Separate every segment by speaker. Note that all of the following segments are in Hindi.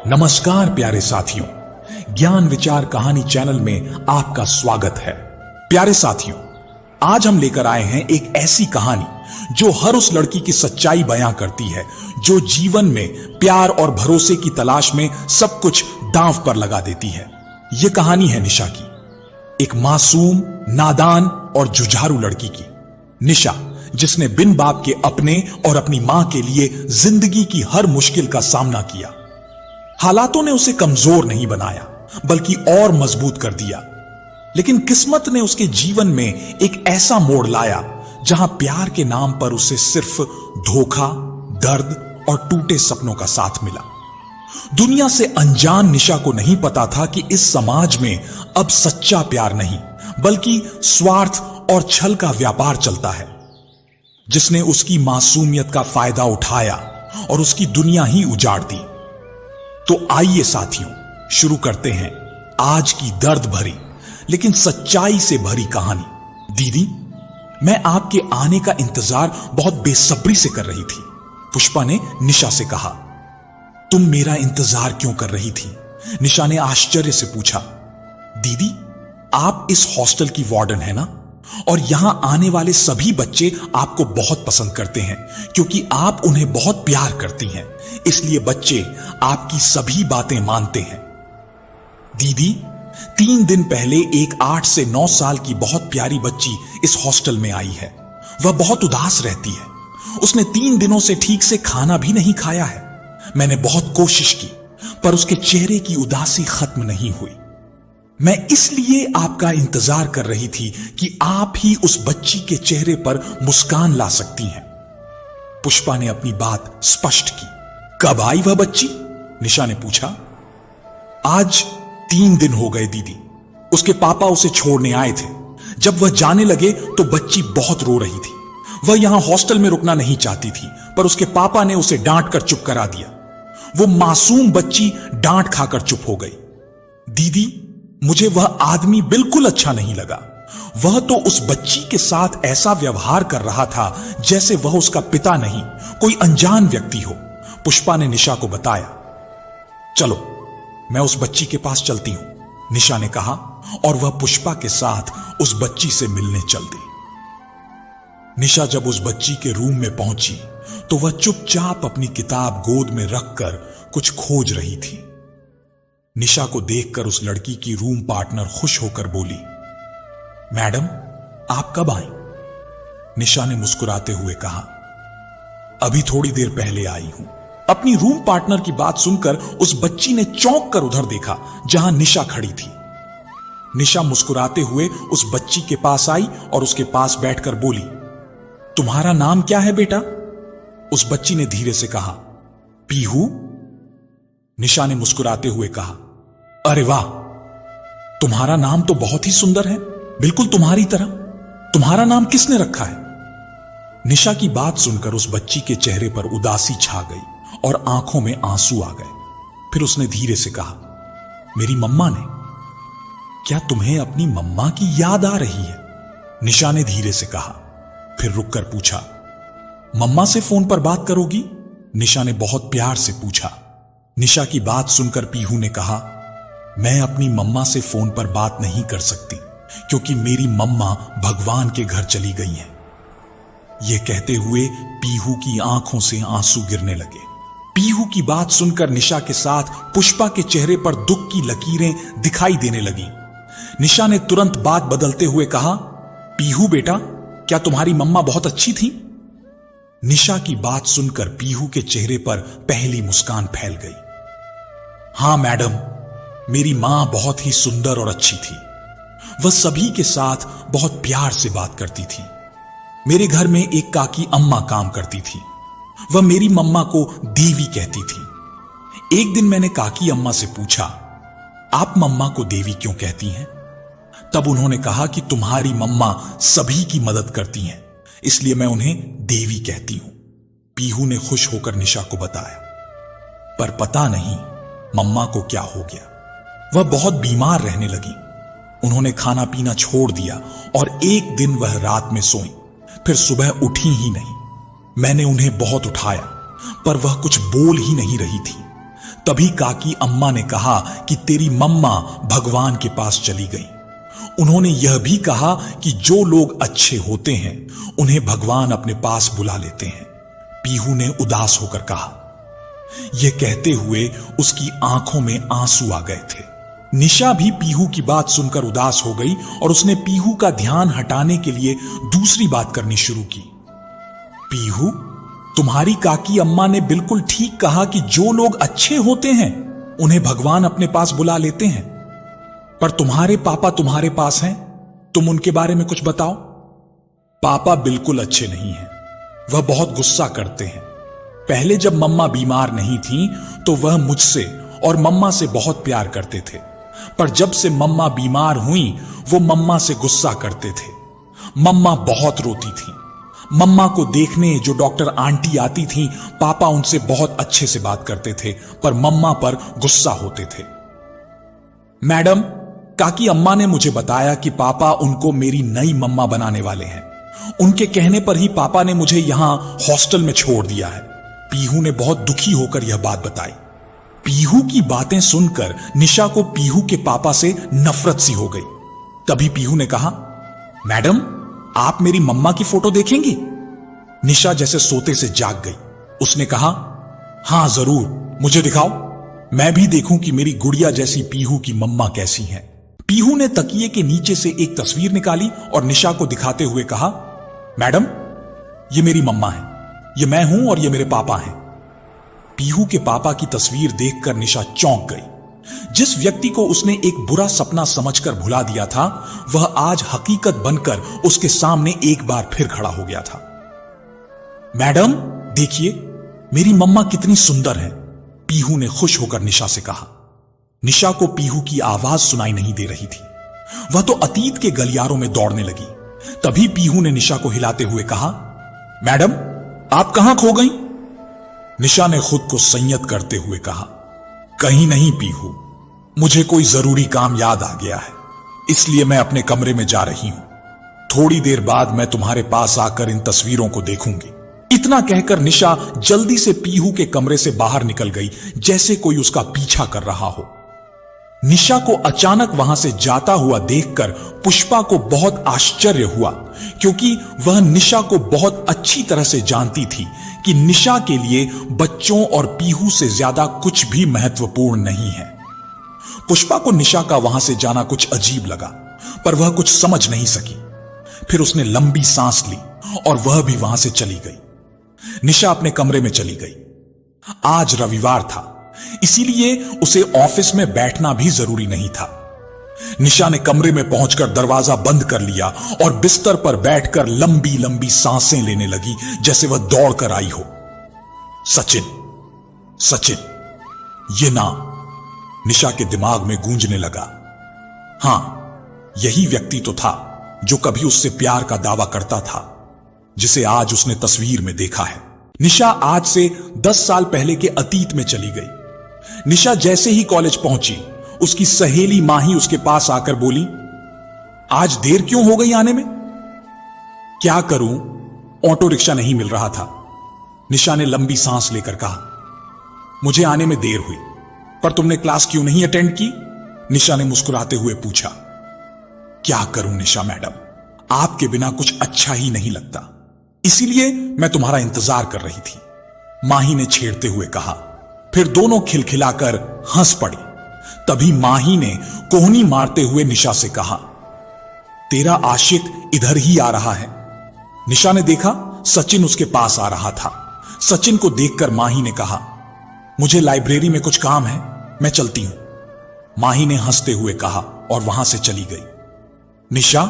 Speaker 1: नमस्कार प्यारे साथियों, ज्ञान विचार कहानी चैनल में आपका स्वागत है। प्यारे साथियों, आज हम लेकर आए हैं एक ऐसी कहानी जो हर उस लड़की की सच्चाई बयां करती है जो जीवन में प्यार और भरोसे की तलाश में सब कुछ दांव पर लगा देती है। यह कहानी है निशा की, एक मासूम, नादान और जुझारू लड़की की। निशा, जिसने बिन बाप के अपने और अपनी मां के लिए जिंदगी की हर मुश्किल का सामना किया। हालातों ने उसे कमजोर नहीं बनाया बल्कि और मजबूत कर दिया। लेकिन किस्मत ने उसके जीवन में एक ऐसा मोड़ लाया जहां प्यार के नाम पर उसे सिर्फ धोखा, दर्द और टूटे सपनों का साथ मिला। दुनिया से अनजान निशा को नहीं पता था कि इस समाज में अब सच्चा प्यार नहीं बल्कि स्वार्थ और छल का व्यापार चलता है। जिसने उसकी मासूमियत का फायदा उठाया और उसकी दुनिया ही उजाड़ दी। तो आइए साथियों, शुरू करते हैं आज की दर्द भरी लेकिन सच्चाई से भरी कहानी। दीदी, मैं आपके आने का इंतजार बहुत बेसब्री से कर रही थी, पुष्पा ने निशा से कहा। तुम मेरा इंतजार क्यों कर रही थी? निशा ने आश्चर्य से पूछा। दीदी, आप इस हॉस्टल की वार्डन है ना, और यहां आने वाले सभी बच्चे आपको बहुत पसंद करते हैं क्योंकि आप उन्हें बहुत प्यार करती हैं। इसलिए बच्चे आपकी सभी बातें मानते हैं। दीदी, 3 दिन पहले एक 8 से 9 साल की बहुत प्यारी बच्ची इस हॉस्टल में आई है। वह बहुत उदास रहती है। उसने 3 दिनों से ठीक से खाना भी नहीं खाया है। मैंने बहुत कोशिश की पर उसके चेहरे की उदासी खत्म नहीं हुई। मैं इसलिए आपका इंतजार कर रही थी कि आप ही उस बच्ची के चेहरे पर मुस्कान ला सकती हैं। पुष्पा ने अपनी बात स्पष्ट की। कब आई वह बच्ची? निशा ने पूछा। आज 3 दिन हो गए दीदी। उसके पापा उसे छोड़ने आए थे। जब वह जाने लगे तो बच्ची बहुत रो रही थी। वह यहां हॉस्टल में रुकना नहीं चाहती थी पर उसके पापा ने उसे डांट कर चुप करा दिया। वो मासूम बच्ची डांट खाकर चुप हो गई। दीदी, मुझे वह आदमी बिल्कुल अच्छा नहीं लगा। वह तो उस बच्ची के साथ ऐसा व्यवहार कर रहा था जैसे वह उसका पिता नहीं, कोई अनजान व्यक्ति हो। पुष्पा ने निशा को बताया। चलो, मैं उस बच्ची के पास चलती हूं, निशा ने कहा और वह पुष्पा के साथ उस बच्ची से मिलने चल दी। निशा जब उस बच्ची के रूम में पहुंची तो वह चुपचाप अपनी किताब गोद में रखकर कुछ खोज रही थी। निशा को देखकर उस लड़की की रूम पार्टनर खुश होकर बोली, मैडम, आप कब आई? निशा ने मुस्कुराते हुए कहा, अभी थोड़ी देर पहले आई हूं। अपनी रूम पार्टनर की बात सुनकर उस बच्ची ने चौंक कर उधर देखा जहां निशा खड़ी थी। निशा मुस्कुराते हुए उस बच्ची के पास आई और उसके पास बैठकर बोली, तुम्हारा नाम क्या है बेटा? उस बच्ची ने धीरे से कहा, पीहू। निशा ने मुस्कुराते हुए कहा, अरे वाह, तुम्हारा नाम तो बहुत ही सुंदर है, बिल्कुल तुम्हारी तरह। तुम्हारा नाम किसने रखा है? निशा की बात सुनकर उस बच्ची के चेहरे पर उदासी छा गई और आंखों में आंसू आ गए। फिर उसने धीरे से कहा, मेरी मम्मा ने। क्या तुम्हें अपनी मम्मा की याद आ रही है? निशा ने धीरे से कहा। फिर रुककर पूछा, मम्मा से फोन पर बात करोगी? निशा ने बहुत प्यार से पूछा। निशा की बात सुनकर पीहू ने कहा, मैं अपनी मम्मा से फोन पर बात नहीं कर सकती क्योंकि मेरी मम्मा भगवान के घर चली गई हैं। यह कहते हुए पीहू की आंखों से आंसू गिरने लगे। पीहू की बात सुनकर निशा के साथ पुष्पा के चेहरे पर दुख की लकीरें दिखाई देने लगी। निशा ने तुरंत बात बदलते हुए कहा, पीहू बेटा, क्या तुम्हारी मम्मा बहुत अच्छी थी? निशा की बात सुनकर पीहू के चेहरे पर पहली मुस्कान फैल गई। हां मैडम, मेरी मां बहुत ही सुंदर और अच्छी थी। वह सभी के साथ बहुत प्यार से बात करती थी। मेरे घर में एक काकी अम्मा काम करती थी। वह मेरी मम्मा को देवी कहती थी। एक दिन मैंने काकी अम्मा से पूछा, आप मम्मा को देवी क्यों कहती हैं? तब उन्होंने कहा कि तुम्हारी मम्मा सभी की मदद करती हैं, इसलिए मैं उन्हें देवी कहती हूं। पीहू ने खुश होकर निशा को बताया। पर पता नहीं मम्मा को क्या हो गया। वह बहुत बीमार रहने लगी। उन्होंने खाना पीना छोड़ दिया और एक दिन वह रात में सोई, फिर सुबह उठी ही नहीं। मैंने उन्हें बहुत उठाया पर वह कुछ बोल ही नहीं रही थी। तभी काकी अम्मा ने कहा कि तेरी मम्मा भगवान के पास चली गई। उन्होंने यह भी कहा कि जो लोग अच्छे होते हैं उन्हें भगवान अपने पास बुला लेते हैं। पीहू ने उदास होकर कहा। यह कहते हुए उसकी आंखों में आंसू आ गए थे। निशा भी पीहू की बात सुनकर उदास हो गई और उसने पीहू का ध्यान हटाने के लिए दूसरी बात करनी शुरू की। पीहू, तुम्हारी काकी अम्मा ने बिल्कुल ठीक कहा कि जो लोग अच्छे होते हैं उन्हें भगवान अपने पास बुला लेते हैं। पर तुम्हारे पापा तुम्हारे पास हैं, तुम उनके बारे में कुछ बताओ। पापा बिल्कुल अच्छे नहीं हैं, वह बहुत गुस्सा करते हैं। पहले जब मम्मा बीमार नहीं थी तो वह मुझसे और मम्मा से बहुत प्यार करते थे, पर जब से मम्मा बीमार हुई वो मम्मा से गुस्सा करते थे। मम्मा बहुत रोती थी। मम्मा को देखने जो डॉक्टर आंटी आती थी, पापा उनसे बहुत अच्छे से बात करते थे, पर मम्मा पर गुस्सा होते थे। मैडम, काकी अम्मा ने मुझे बताया कि पापा उनको मेरी नई मम्मा बनाने वाले हैं। उनके कहने पर ही पापा ने मुझे यहां हॉस्टल में छोड़ दिया है। पीहू ने बहुत दुखी होकर यह बात बताई। पीहू की बातें सुनकर निशा को पीहू के पापा से नफरत सी हो गई। तभी पीहू ने कहा, मैडम, आप मेरी मम्मा की फोटो देखेंगी? निशा जैसे सोते से जाग गई। उसने कहा, हां जरूर, मुझे दिखाओ, मैं भी देखूं कि मेरी गुड़िया जैसी पीहू की मम्मा कैसी है। पीहू ने तकिए के नीचे से एक तस्वीर निकाली और निशा को दिखाते हुए कहा, मैडम, ये मेरी मम्मा है, ये मैं हूं और ये मेरे पापा हैं। पीहू के पापा की तस्वीर देखकर निशा चौंक गई। जिस व्यक्ति को उसने एक बुरा सपना समझकर भुला दिया था, वह आज हकीकत बनकर उसके सामने एक बार फिर खड़ा हो गया था। मैडम, देखिए, मेरी मम्मा कितनी सुंदर है, पीहू ने खुश होकर निशा से कहा। निशा को पीहू की आवाज सुनाई नहीं दे रही थी। वह तो अतीत के गलियारों में दौड़ने लगी। तभी पीहू ने निशा को हिलाते हुए कहा, मैडम, आप कहां खो गई? निशा ने खुद को संयत करते हुए कहा, कहीं नहीं पीहू, मुझे कोई जरूरी काम याद आ गया है, इसलिए मैं अपने कमरे में जा रही हूं। थोड़ी देर बाद मैं तुम्हारे पास आकर इन तस्वीरों को देखूंगी। इतना कहकर निशा जल्दी से पीहू के कमरे से बाहर निकल गई, जैसे कोई उसका पीछा कर रहा हो। निशा को अचानक वहां से जाता हुआ देखकर पुष्पा को बहुत आश्चर्य हुआ, क्योंकि वह निशा को बहुत अच्छी तरह से जानती थी कि निशा के लिए बच्चों और पीहू से ज्यादा कुछ भी महत्वपूर्ण नहीं है। पुष्पा को निशा का वहां से जाना कुछ अजीब लगा, पर वह कुछ समझ नहीं सकी। फिर उसने लंबी सांस ली और वह भी वहां से चली गई। निशा अपने कमरे में चली गई। आज रविवार था, इसीलिए उसे ऑफिस में बैठना भी जरूरी नहीं था। निशा ने कमरे में पहुंचकर दरवाजा बंद कर लिया और बिस्तर पर बैठकर लंबी लंबी सांसें लेने लगी, जैसे वह दौड़कर आई हो। सचिन, सचिन, ये नाम निशा के दिमाग में गूंजने लगा। हां, यही व्यक्ति तो था जो कभी उससे प्यार का दावा करता था, जिसे आज उसने तस्वीर में देखा है। निशा आज से 10 साल पहले के अतीत में चली गई। निशा जैसे ही कॉलेज पहुंची, उसकी सहेली माही उसके पास आकर बोली, आज देर क्यों हो गई आने में? क्या करूं, ऑटो रिक्शा नहीं मिल रहा था। निशा ने लंबी सांस लेकर कहा, मुझे आने में देर हुई, पर तुमने क्लास क्यों नहीं अटेंड की? निशा ने मुस्कुराते हुए पूछा। क्या करूं निशा मैडम, आपके बिना कुछ अच्छा ही नहीं लगता, इसीलिए मैं तुम्हारा इंतजार कर रही थी, माही ने छेड़ते हुए कहा। फिर दोनों खिलखिलाकर हंस पड़ी। तभी माही ने कोहनी मारते हुए निशा से कहा, तेरा आशिक इधर ही आ रहा है। निशा ने देखा सचिन उसके पास आ रहा था। सचिन को देखकर माही ने कहा, मुझे लाइब्रेरी में कुछ काम है, मैं चलती हूं। माही ने हंसते हुए कहा और वहां से चली गई। निशा,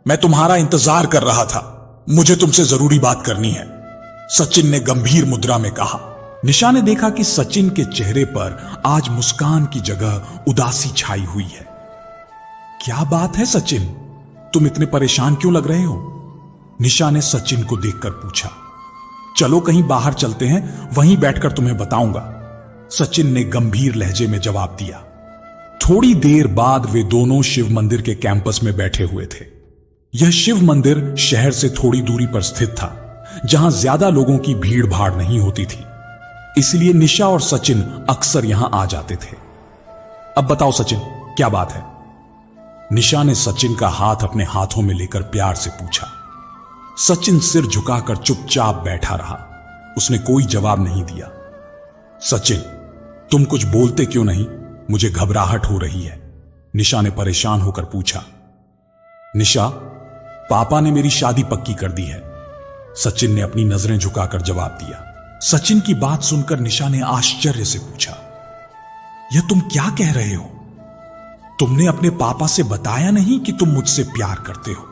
Speaker 1: मैं तुम्हारा इंतजार कर रहा था, मुझे तुमसे जरूरी बात करनी है, सचिन ने गंभीर मुद्रा में कहा। निशा ने देखा कि सचिन के चेहरे पर आज मुस्कान की जगह उदासी छाई हुई है। क्या बात है सचिन, तुम इतने परेशान क्यों लग रहे हो? निशा ने सचिन को देखकर पूछा। चलो कहीं बाहर चलते हैं, वहीं बैठकर तुम्हें बताऊंगा, सचिन ने गंभीर लहजे में जवाब दिया। थोड़ी देर बाद वे दोनों शिव मंदिर के कैंपस में बैठे हुए थे। यह शिव मंदिर शहर से थोड़ी दूरी पर स्थित था, जहां ज्यादा लोगों की भीड़ भाड़ नहीं होती थी। इसलिए निशा और सचिन अक्सर यहां आ जाते थे। अब बताओ सचिन, क्या बात है? निशा ने सचिन का हाथ अपने हाथों में लेकर प्यार से पूछा। सचिन सिर झुकाकर चुपचाप बैठा रहा। उसने कोई जवाब नहीं दिया। सचिन, तुम कुछ बोलते क्यों नहीं? मुझे घबराहट हो रही है, निशा ने परेशान होकर पूछा। निशा, पापा ने मेरी शादी पक्की कर दी है, सचिन ने अपनी नजरें झुकाकर जवाब दिया। सचिन की बात सुनकर निशा ने आश्चर्य से पूछा, यह तुम क्या कह रहे हो? तुमने अपने पापा से बताया नहीं कि तुम मुझसे प्यार करते हो?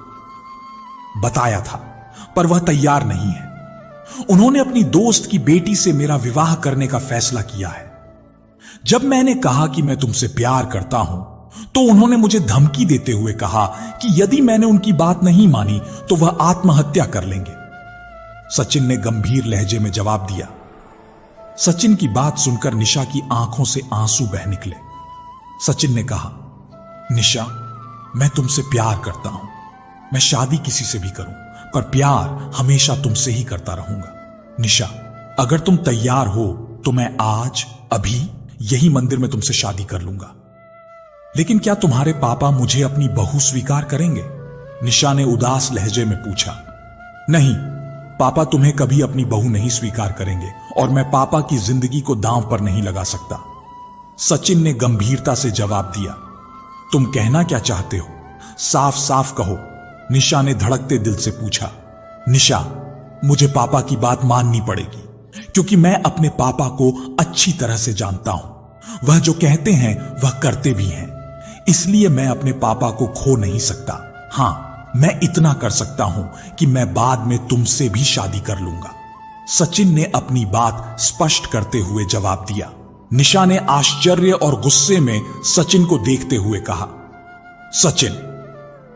Speaker 1: बताया था, पर वह तैयार नहीं है। उन्होंने अपनी दोस्त की बेटी से मेरा विवाह करने का फैसला किया है। जब मैंने कहा कि मैं तुमसे प्यार करता हूं, तो उन्होंने मुझे धमकी देते हुए कहा कि यदि मैंने उनकी बात नहीं मानी तो वह आत्महत्या कर लेंगे, सचिन ने गंभीर लहजे में जवाब दिया। सचिन की बात सुनकर निशा की आंखों से आंसू बह निकले। सचिन ने कहा, निशा, मैं तुमसे प्यार करता हूं। मैं शादी किसी से भी करूं, पर प्यार हमेशा तुमसे ही करता रहूंगा। निशा, अगर तुम तैयार हो तो मैं आज अभी यही मंदिर में तुमसे शादी कर लूंगा। लेकिन क्या तुम्हारे पापा मुझे अपनी बहू स्वीकार करेंगे? निशा ने उदास लहजे में पूछा। नहीं, पापा तुम्हें कभी अपनी बहू नहीं स्वीकार करेंगे और मैं पापा की जिंदगी को दांव पर नहीं लगा सकता, सचिन ने गंभीरता से जवाब दिया। तुम कहना क्या चाहते हो? साफ साफ कहो, निशा ने धड़कते दिल से पूछा। निशा, मुझे पापा की बात माननी पड़ेगी, क्योंकि मैं अपने पापा को अच्छी तरह से जानता हूं। वह जो कहते हैं वह करते भी हैं, इसलिए मैं अपने पापा को खो नहीं सकता। हां, मैं इतना कर सकता हूं कि मैं बाद में तुमसे भी शादी कर लूंगा, सचिन ने अपनी बात स्पष्ट करते हुए जवाब दिया। निशा ने आश्चर्य और गुस्से में सचिन को देखते हुए कहा, सचिन,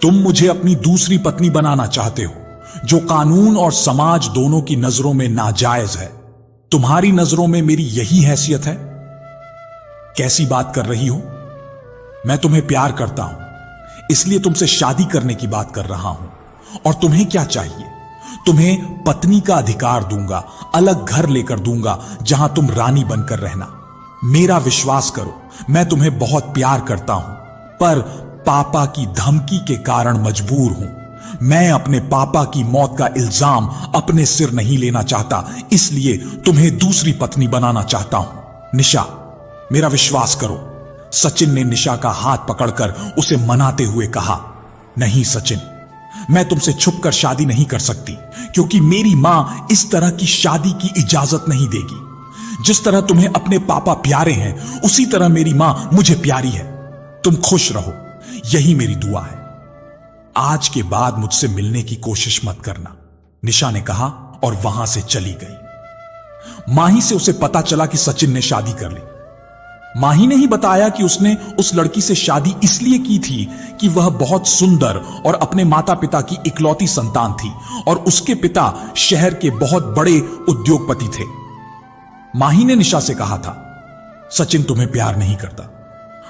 Speaker 1: तुम मुझे अपनी दूसरी पत्नी बनाना चाहते हो, जो कानून और समाज दोनों की नजरों में नाजायज है। तुम्हारी नजरों में मेरी यही हैसियत है? कैसी बात कर रही हो? मैं तुम्हें प्यार करता हूं, इसलिए तुमसे शादी करने की बात कर रहा हूं। और तुम्हें क्या चाहिए? तुम्हें पत्नी का अधिकार दूंगा, अलग घर लेकर दूंगा जहां तुम रानी बनकर रहना। मेरा विश्वास करो, मैं तुम्हें बहुत प्यार करता हूं, पर पापा की धमकी के कारण मजबूर हूं। मैं अपने पापा की मौत का इल्जाम अपने सिर नहीं लेना चाहता, इसलिए तुम्हें दूसरी पत्नी बनाना चाहता हूं। निशा, मेरा विश्वास करो, सचिन ने निशा का हाथ पकड़कर उसे मनाते हुए कहा। नहीं सचिन, मैं तुमसे छुपकर शादी नहीं कर सकती, क्योंकि मेरी मां इस तरह की शादी की इजाजत नहीं देगी। जिस तरह तुम्हें अपने पापा प्यारे हैं, उसी तरह मेरी मां मुझे प्यारी है। तुम खुश रहो, यही मेरी दुआ है। आज के बाद मुझसे मिलने की कोशिश मत करना, निशा ने कहा और वहां से चली गई। माही से उसे पता चला कि सचिन ने शादी कर ली। माही ने ही बताया कि उसने उस लड़की से शादी इसलिए की थी कि वह बहुत सुंदर और अपने माता पिता की इकलौती संतान थी और उसके पिता शहर के बहुत बड़े उद्योगपति थे। माही ने निशा से कहा था, सचिन तुम्हें प्यार नहीं करता,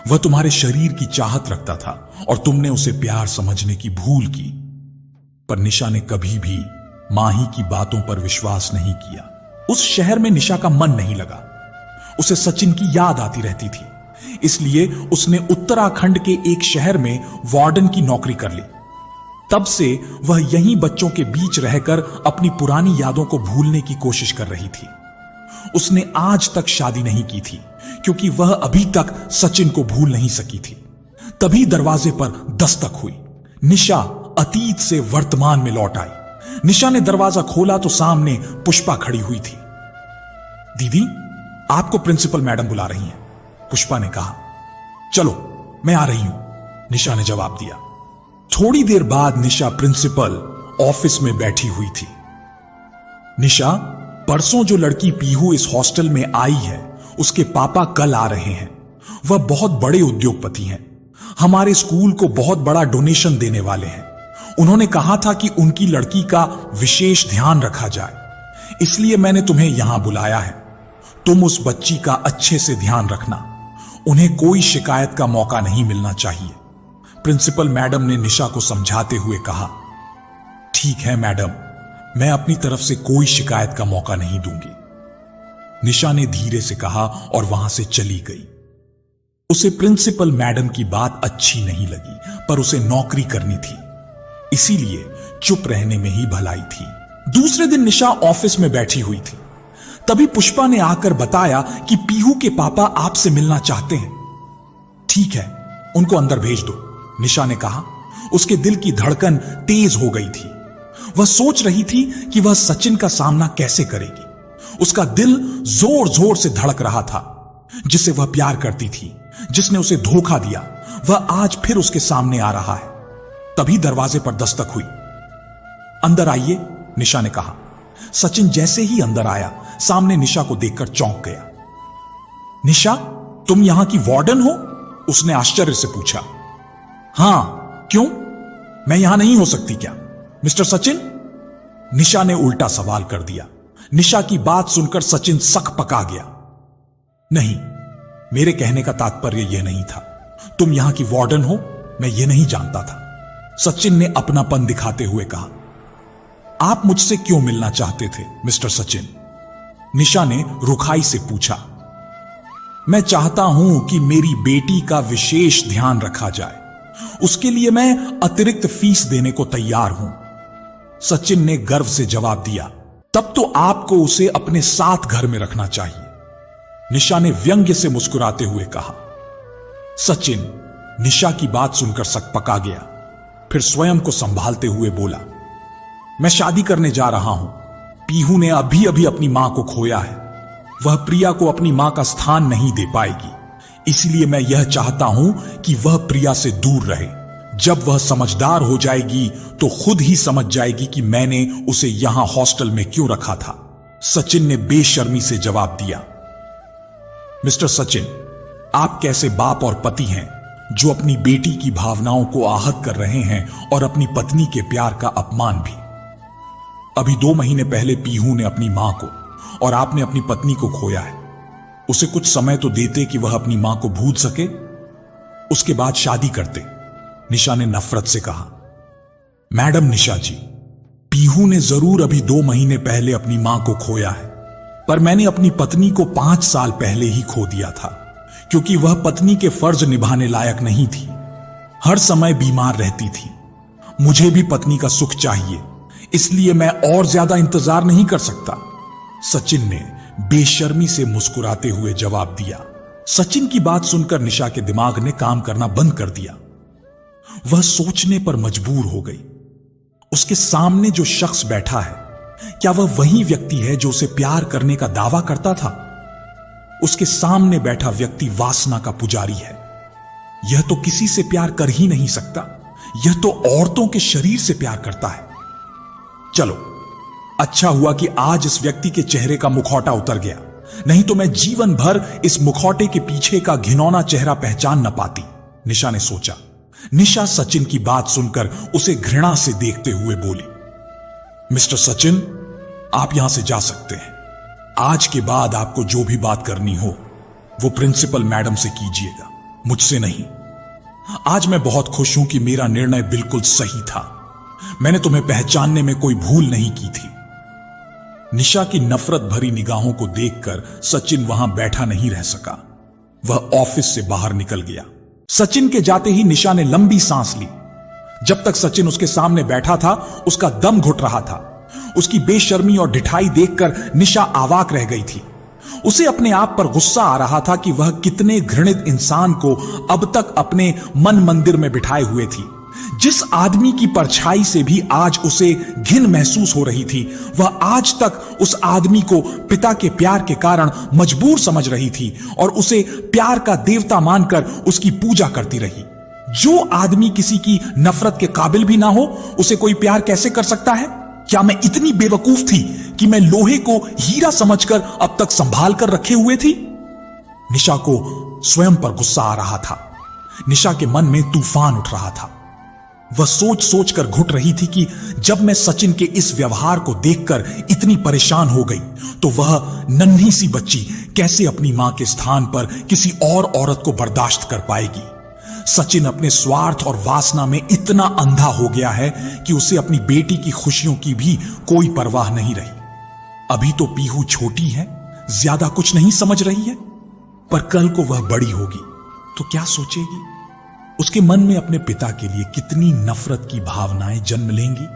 Speaker 1: वह तुम्हारे शरीर की चाहत रखता था और तुमने उसे प्यार समझने की भूल की। पर निशा ने कभी भी माही की बातों पर विश्वास नहीं किया। उस शहर में निशा का मन नहीं लगा, उसे सचिन की याद आती रहती थी, इसलिए उसने उत्तराखंड के एक शहर में वार्डन की नौकरी कर ली। तब से वह यहीं बच्चों के बीच रहकर अपनी पुरानी यादों को भूलने की कोशिश कर रही थी। उसने आज तक शादी नहीं की थी, क्योंकि वह अभी तक सचिन को भूल नहीं सकी थी। तभी दरवाजे पर दस्तक हुई। निशा अतीत से वर्तमान में लौट आई। निशा ने दरवाजा खोला तो सामने पुष्पा खड़ी हुई थी। दीदी, आपको प्रिंसिपल मैडम बुला रही हैं, पुष्पा ने कहा। चलो, मैं आ रही हूं, निशा ने जवाब दिया। थोड़ी देर बाद निशा प्रिंसिपल ऑफिस में बैठी हुई थी। निशा, परसों जो लड़की पीहू इस हॉस्टल में आई है, उसके पापा कल आ रहे हैं। वह बहुत बड़े उद्योगपति हैं, हमारे स्कूल को बहुत बड़ा डोनेशन देने वाले हैं। उन्होंने कहा था कि उनकी लड़की का विशेष ध्यान रखा जाए, इसलिए मैंने तुम्हें यहां बुलाया है। तुम उस बच्ची का अच्छे से ध्यान रखना, उन्हें कोई शिकायत का मौका नहीं मिलना चाहिए, प्रिंसिपल मैडम ने निशा को समझाते हुए कहा। ठीक है मैडम, मैं अपनी तरफ से कोई शिकायत का मौका नहीं दूंगी। निशा ने धीरे से कहा और वहां से चली गई। उसे प्रिंसिपल मैडम की बात अच्छी नहीं लगी, पर उसे नौकरी करनी थी, इसीलिए चुप रहने में ही भलाई थी। दूसरे दिन निशा ऑफिस में बैठी हुई थी। तभी पुष्पा ने आकर बताया कि पीहू के पापा आपसे मिलना चाहते हैं। ठीक है, उनको अंदर भेज दो, निशा ने कहा। उसके दिल की धड़कन तेज हो गई थी। वह सोच रही थी कि वह सचिन का सामना कैसे करेगी। उसका दिल जोर जोर से धड़क रहा था। जिसे वह प्यार करती थी, जिसने उसे धोखा दिया, वह आज फिर उसके सामने आ रहा है। तभी दरवाजे पर दस्तक हुई। अंदर आइए, निशा ने कहा। सचिन जैसे ही अंदर आया, सामने निशा को देखकर चौंक गया। निशा, तुम यहां की वार्डन हो? उसने आश्चर्य से पूछा। हां, क्यों? मैं यहां नहीं हो सकती क्या? मिस्टर सचिन? निशा ने उल्टा सवाल कर दिया। निशा की बात सुनकर सचिन सक पका गया। नहीं, मेरे कहने का तात्पर्य यह नहीं था। तुम यहां की वार्डन हो, मैं यह नहीं जानता था, सचिन ने अपनापन दिखाते हुए कहा। आप मुझसे क्यों मिलना चाहते थे मिस्टर सचिन? निशा ने रुखाई से पूछा। मैं चाहता हूं कि मेरी बेटी का विशेष ध्यान रखा जाए। उसके लिए मैं अतिरिक्त फीस देने को तैयार हूं, सचिन ने गर्व से जवाब दिया। तब तो आपको उसे अपने साथ घर में रखना चाहिए, निशा ने व्यंग्य से मुस्कुराते हुए कहा। सचिन निशा की बात सुनकर सक पका गया, फिर स्वयं को संभालते हुए बोला, मैं शादी करने जा रहा हूं। पीहू ने अभी अभी अपनी मां को खोया है। वह प्रिया को अपनी मां का स्थान नहीं दे पाएगी, इसलिए मैं यह चाहता हूं कि वह प्रिया से दूर रहे। जब वह समझदार हो जाएगी तो खुद ही समझ जाएगी कि मैंने उसे यहां हॉस्टल में क्यों रखा था, सचिन ने बेशर्मी से जवाब दिया। मिस्टर सचिन, आप कैसे बाप और पति हैं जो अपनी बेटी की भावनाओं को आहत कर रहे हैं और अपनी पत्नी के प्यार का अपमान भी। अभी 2 महीने पहले पीहू ने अपनी मां को और आपने अपनी पत्नी को खोया है। उसे कुछ समय तो देते कि वह अपनी मां को भूल सके, उसके बाद शादी करते, निशा ने नफरत से कहा। मैडम निशा जी, पीहू ने जरूर अभी 2 महीने पहले अपनी मां को खोया है, पर मैंने अपनी पत्नी को 5 साल पहले ही खो दिया था, क्योंकि वह पत्नी के फर्ज निभाने लायक नहीं थी। हर समय बीमार रहती थी। मुझे भी पत्नी का सुख चाहिए, इसलिए मैं और ज्यादा इंतजार नहीं कर सकता, सचिन ने बेशर्मी से मुस्कुराते हुए जवाब दिया। सचिन की बात सुनकर निशा के दिमाग ने काम करना बंद कर दिया। वह सोचने पर मजबूर हो गई। उसके सामने जो शख्स बैठा है, क्या वह वही व्यक्ति है जो उसे प्यार करने का दावा करता था? उसके सामने बैठा व्यक्ति वासना का पुजारी है। यह तो किसी से प्यार कर ही नहीं सकता, यह तो औरतों के शरीर से प्यार करता है। चलो, अच्छा हुआ कि आज इस व्यक्ति के चेहरे का मुखौटा उतर गया, नहीं तो मैं जीवन भर इस मुखौटे के पीछे का घिनौना चेहरा पहचान न पाती, निशा ने सोचा। निशा सचिन की बात सुनकर उसे घृणा से देखते हुए बोली, मिस्टर सचिन, आप यहां से जा सकते हैं। आज के बाद आपको जो भी बात करनी हो वो प्रिंसिपल मैडम से कीजिएगा, मुझसे नहीं। आज मैं बहुत खुश हूं कि मेरा निर्णय बिल्कुल सही था। मैंने तुम्हें पहचानने में कोई भूल नहीं की थी। निशा की नफरत भरी निगाहों को देखकर सचिन वहां बैठा नहीं रह सका। वह ऑफिस से बाहर निकल गया। सचिन के जाते ही निशा ने लंबी सांस ली। जब तक सचिन उसके सामने बैठा था, उसका दम घुट रहा था। उसकी बेशर्मी और ढिठाई देखकर निशा अवाक रह गई थी। उसे अपने आप पर गुस्सा आ रहा था कि वह कितने घृणित इंसान को अब तक अपने मन मंदिर में बिठाए हुए थी। जिस आदमी की परछाई से भी आज उसे घिन महसूस हो रही थी, वह आज तक उस आदमी को पिता के प्यार के कारण मजबूर समझ रही थी और उसे प्यार का देवता मानकर उसकी पूजा करती रही। जो आदमी किसी की नफरत के काबिल भी ना हो, उसे कोई प्यार कैसे कर सकता है? क्या मैं इतनी बेवकूफ थी कि मैं लोहे को हीरा समझकर अब तक संभाल कर रखे हुए थी? निशा को स्वयं पर गुस्सा आ रहा था। निशा के मन में तूफान उठ रहा था। वह सोच सोच कर घुट रही थी कि जब मैं सचिन के इस व्यवहार को देखकर इतनी परेशान हो गई, तो वह नन्ही सी बच्ची कैसे अपनी मां के स्थान पर किसी और औरत को बर्दाश्त कर पाएगी। सचिन अपने स्वार्थ और वासना में इतना अंधा हो गया है कि उसे अपनी बेटी की खुशियों की भी कोई परवाह नहीं रही। अभी तो पीहू छोटी है, ज्यादा कुछ नहीं समझ रही है, पर कल को वह बड़ी होगी तो क्या सोचेगी? उसके मन में अपने पिता के लिए कितनी नफरत की भावनाएं जन्म लेंगी।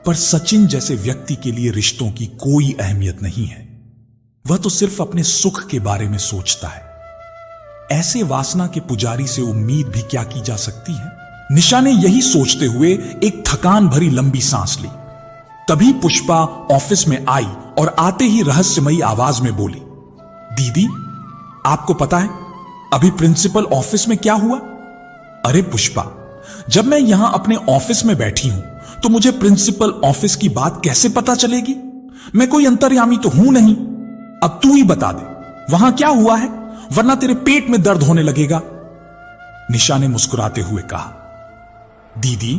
Speaker 1: पर सचिन जैसे व्यक्ति के लिए रिश्तों की कोई अहमियत नहीं है। वह तो सिर्फ अपने सुख के बारे में सोचता है। ऐसे वासना के पुजारी से उम्मीद भी क्या की जा सकती है? निशा ने यही सोचते हुए एक थकान भरी लंबी सांस ली। तभी पुष्पा ऑफिस में आई और आते ही रहस्यमयी आवाज में बोली, दीदी, आपको पता है अभी प्रिंसिपल ऑफिस में क्या हुआ? अरे पुष्पा, जब मैं यहां अपने ऑफिस में बैठी हूं तो मुझे प्रिंसिपल ऑफिस की बात कैसे पता चलेगी? मैं कोई अंतर्यामी तो हूं नहीं। अब तू ही बता दे वहां क्या हुआ है, वरना तेरे पेट में दर्द होने लगेगा। निशा ने मुस्कुराते हुए कहा, दीदी,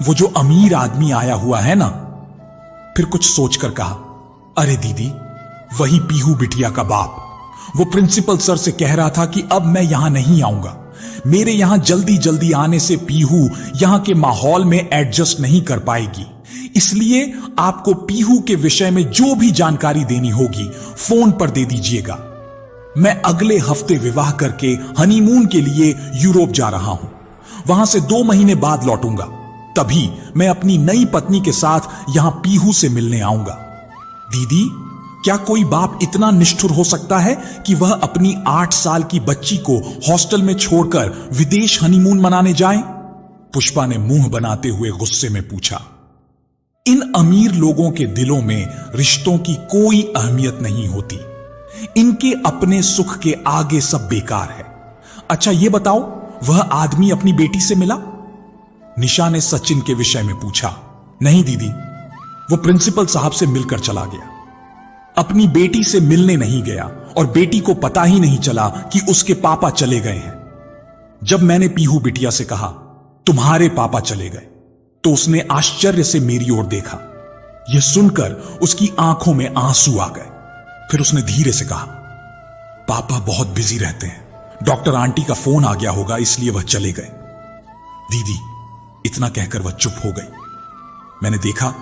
Speaker 1: वो जो अमीर आदमी आया हुआ है ना। फिर कुछ सोचकर कहा, अरे दीदी, वही पीहू बिटिया का बाप। वो प्रिंसिपल सर से कह रहा था कि अब मैं यहां नहीं आऊंगा। मेरे यहां जल्दी जल्दी आने से पीहू यहां के माहौल में एडजस्ट नहीं कर पाएगी, इसलिए आपको पीहू के विषय में जो भी जानकारी देनी होगी फोन पर दे दीजिएगा। मैं अगले हफ्ते विवाह करके हनीमून के लिए यूरोप जा रहा हूं। वहां से 2 महीने बाद लौटूंगा। तभी मैं अपनी नई पत्नी के साथ यहां पीहू से मिलने आऊंगा। दीदी, क्या कोई बाप इतना निष्ठुर हो सकता है कि वह अपनी 8 साल की बच्ची को हॉस्टल में छोड़कर विदेश हनीमून मनाने जाए? पुष्पा ने मुंह बनाते हुए गुस्से में पूछा। इन अमीर लोगों के दिलों में रिश्तों की कोई अहमियत नहीं होती। इनके अपने सुख के आगे सब बेकार है। अच्छा ये बताओ, वह आदमी अपनी बेटी से मिला? निशा ने सचिन के विषय में पूछा। नहीं दीदी, वो प्रिंसिपल साहब से मिलकर चला गया। अपनी बेटी से मिलने नहीं गया और बेटी को पता ही नहीं चला कि उसके पापा चले गए हैं। जब मैंने पीहू बिटिया से कहा, तुम्हारे पापा चले गए, तो उसने आश्चर्य से मेरी ओर देखा। यह सुनकर उसकी आंखों में आंसू आ गए। फिर उसने धीरे से कहा, पापा बहुत बिजी रहते हैं, डॉक्टर आंटी का फोन आ गया होगा इसलिए वह चले गए। दीदी, इतना कहकर वह चुप हो गई। मैंने देखा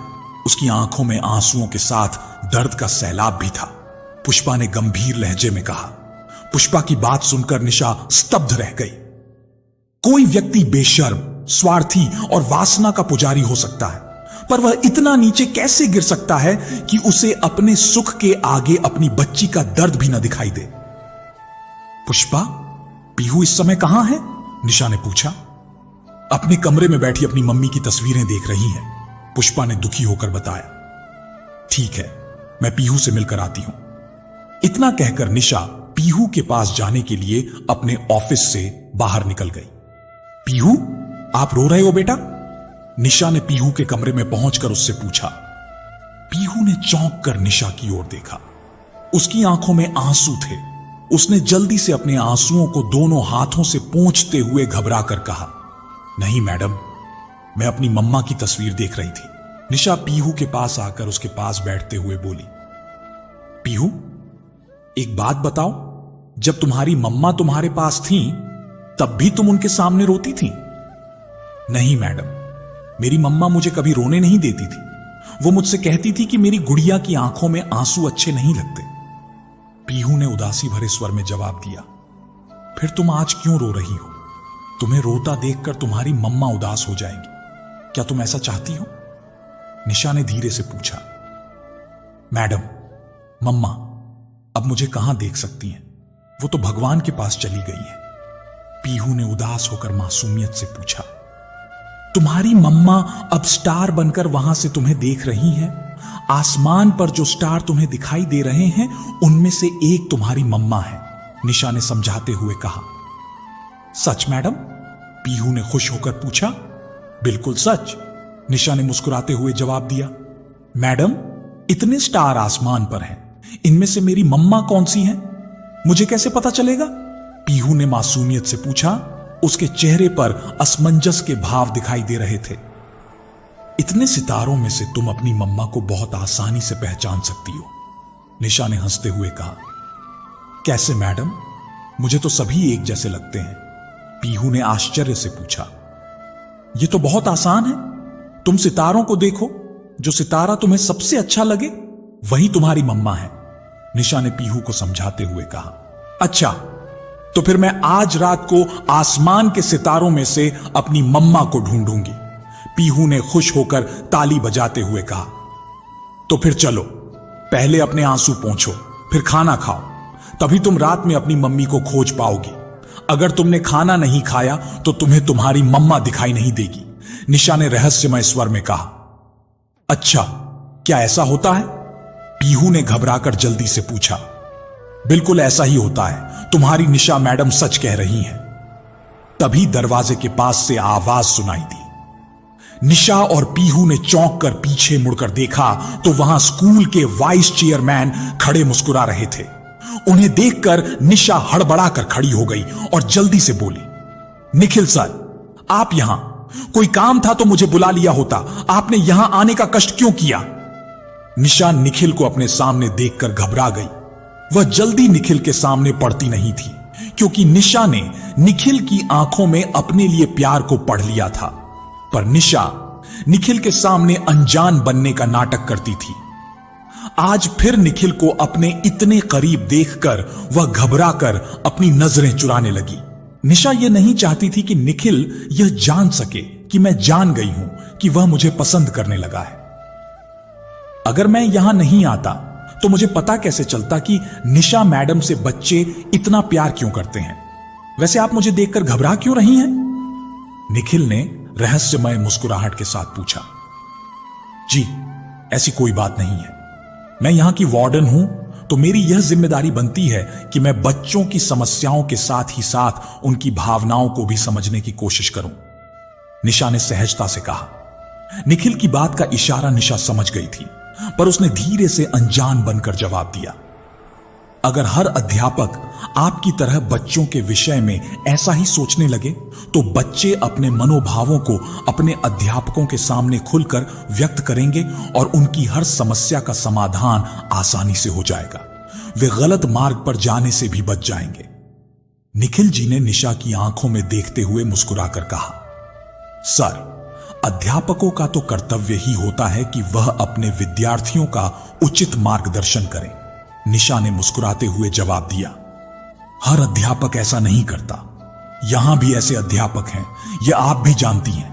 Speaker 1: उसकी आंखों में आंसुओं के साथ दर्द का सैलाब भी था। पुष्पा ने गंभीर लहजे में कहा। पुष्पा की बात सुनकर निशा स्तब्ध रह गई। कोई व्यक्ति बेशर्म, स्वार्थी और वासना का पुजारी हो सकता है, पर वह इतना नीचे कैसे गिर सकता है कि उसे अपने सुख के आगे अपनी बच्ची का दर्द भी न दिखाई दे? पुष्पा, पीहू इस समय कहां है? निशा ने पूछा। अपने कमरे में बैठी अपनी मम्मी की तस्वीरें देख रही है, पुष्पा ने दुखी होकर बताया। ठीक है, मैं पीहू से मिलकर आती हूं। इतना कहकर निशा पीहू के पास जाने के लिए अपने ऑफिस से बाहर निकल गई। पीहू, आप रो रहे हो बेटा? निशा ने पीहू के कमरे में पहुंचकर उससे पूछा। पीहू ने चौंक कर निशा की ओर देखा। उसकी आंखों में आंसू थे। उसने जल्दी से अपने आंसुओं को दोनों हाथों से पोंछते हुए घबरा कर कहा, नहीं मैडम, मैं अपनी मम्मा की तस्वीर देख रही थी। निशा पीहू के पास आकर उसके पास बैठते हुए बोली, पीहू, एक बात बताओ, जब तुम्हारी मम्मा तुम्हारे पास थी तब भी तुम उनके सामने रोती थी? नहीं मैडम, मेरी मम्मा मुझे कभी रोने नहीं देती थी। वो मुझसे कहती थी कि मेरी गुड़िया की आंखों में आंसू अच्छे नहीं लगते। पीहू ने उदासी भरे स्वर में जवाब दिया। फिर तुम आज क्यों रो रही हो? तुम्हें रोता देखकर तुम्हारी मम्मा उदास हो जाएंगी। क्या तुम ऐसा चाहती हो? निशा ने धीरे से पूछा। मैडम, मम्मा अब मुझे कहां देख सकती हैं? वो तो भगवान के पास चली गई है। पीहू ने उदास होकर मासूमियत से पूछा। तुम्हारी मम्मा अब स्टार बनकर वहां से तुम्हें देख रही हैं। आसमान पर जो स्टार तुम्हें दिखाई दे रहे हैं उनमें से एक तुम्हारी मम्मा है, निशा ने समझाते हुए कहा। सच मैडम? पीहू ने खुश होकर पूछा। बिल्कुल सच, निशा ने मुस्कुराते हुए जवाब दिया। मैडम, इतने स्टार आसमान पर हैं, इनमें से मेरी मम्मा कौन सी हैं? मुझे कैसे पता चलेगा? पीहू ने मासूमियत से पूछा। उसके चेहरे पर असमंजस के भाव दिखाई दे रहे थे। इतने सितारों में से तुम अपनी मम्मा को बहुत आसानी से पहचान सकती हो, निशा ने हंसते हुए कहा। कैसे मैडम? मुझे तो सभी एक जैसे लगते हैं, पीहू ने आश्चर्य से पूछा। यह तो बहुत आसान है। तुम सितारों को देखो, जो सितारा तुम्हें सबसे अच्छा लगे वही तुम्हारी मम्मा है। निशा ने पीहू को समझाते हुए कहा। अच्छा, तो फिर मैं आज रात को आसमान के सितारों में से अपनी मम्मा को ढूंढूंगी, पीहू ने खुश होकर ताली बजाते हुए कहा। तो फिर चलो, पहले अपने आंसू पोंछो, फिर खाना खाओ, तभी तुम रात में अपनी मम्मी को खोज पाओगी। अगर तुमने खाना नहीं खाया तो तुम्हें तुम्हारी मम्मा दिखाई नहीं देगी, निशा ने रहस्यमय स्वर में कहा। अच्छा, क्या ऐसा होता है? पीहू ने घबराकर जल्दी से पूछा। बिल्कुल ऐसा ही होता है, तुम्हारी निशा मैडम सच कह रही हैं। तभी दरवाजे के पास से आवाज सुनाई दी। निशा और पीहू ने चौंक कर पीछे मुड़कर देखा तो वहां स्कूल के वाइस चेयरमैन खड़े मुस्कुरा रहे थे। उन्हें देखकर निशा हड़बड़ाकर खड़ी हो गई और जल्दी से बोली, निखिल सर, आप यहां? कोई काम था तो मुझे बुला लिया होता, आपने यहां आने का कष्ट क्यों किया? निशा निखिल को अपने सामने देखकर घबरा गई। वह जल्दी निखिल के सामने पड़ती नहीं थी, क्योंकि निशा ने निखिल की आंखों में अपने लिए प्यार को पढ़ लिया था। पर निशा निखिल के सामने अनजान बनने का नाटक करती थी। आज फिर निखिल को अपने इतने करीब देखकर वह घबराकर अपनी नजरें चुराने लगी। निशा यह नहीं चाहती थी कि निखिल यह जान सके कि मैं जान गई हूं कि वह मुझे पसंद करने लगा है। अगर मैं यहां नहीं आता तो मुझे पता कैसे चलता कि निशा मैडम से बच्चे इतना प्यार क्यों करते हैं? वैसे आप मुझे देखकर घबरा क्यों रही हैं? निखिल ने रहस्यमय मुस्कुराहट के साथ पूछा। जी, ऐसी कोई बात नहीं है। मैं यहां की वार्डन हूं, तो मेरी यह जिम्मेदारी बनती है कि मैं बच्चों की समस्याओं के साथ ही साथ उनकी भावनाओं को भी समझने की कोशिश करूं, निशा ने सहजता से कहा। निखिल की बात का इशारा निशा समझ गई थी, पर उसने धीरे से अनजान बनकर जवाब दिया। अगर हर अध्यापक आपकी तरह बच्चों के विषय में ऐसा ही सोचने लगे तो बच्चे अपने मनोभावों को अपने अध्यापकों के सामने खुलकर व्यक्त करेंगे और उनकी हर समस्या का समाधान आसानी से हो जाएगा। वे गलत मार्ग पर जाने से भी बच जाएंगे। निखिल जी ने निशा की आंखों में देखते हुए मुस्कुराकर कहा, सर, अध्यापकों का तो कर्तव्य ही होता है कि वह अपने विद्यार्थियों का उचित मार्गदर्शन करें, निशा ने मुस्कुराते हुए जवाब दिया। हर अध्यापक ऐसा नहीं करता, यहां भी ऐसे अध्यापक हैं, यह आप भी जानती हैं।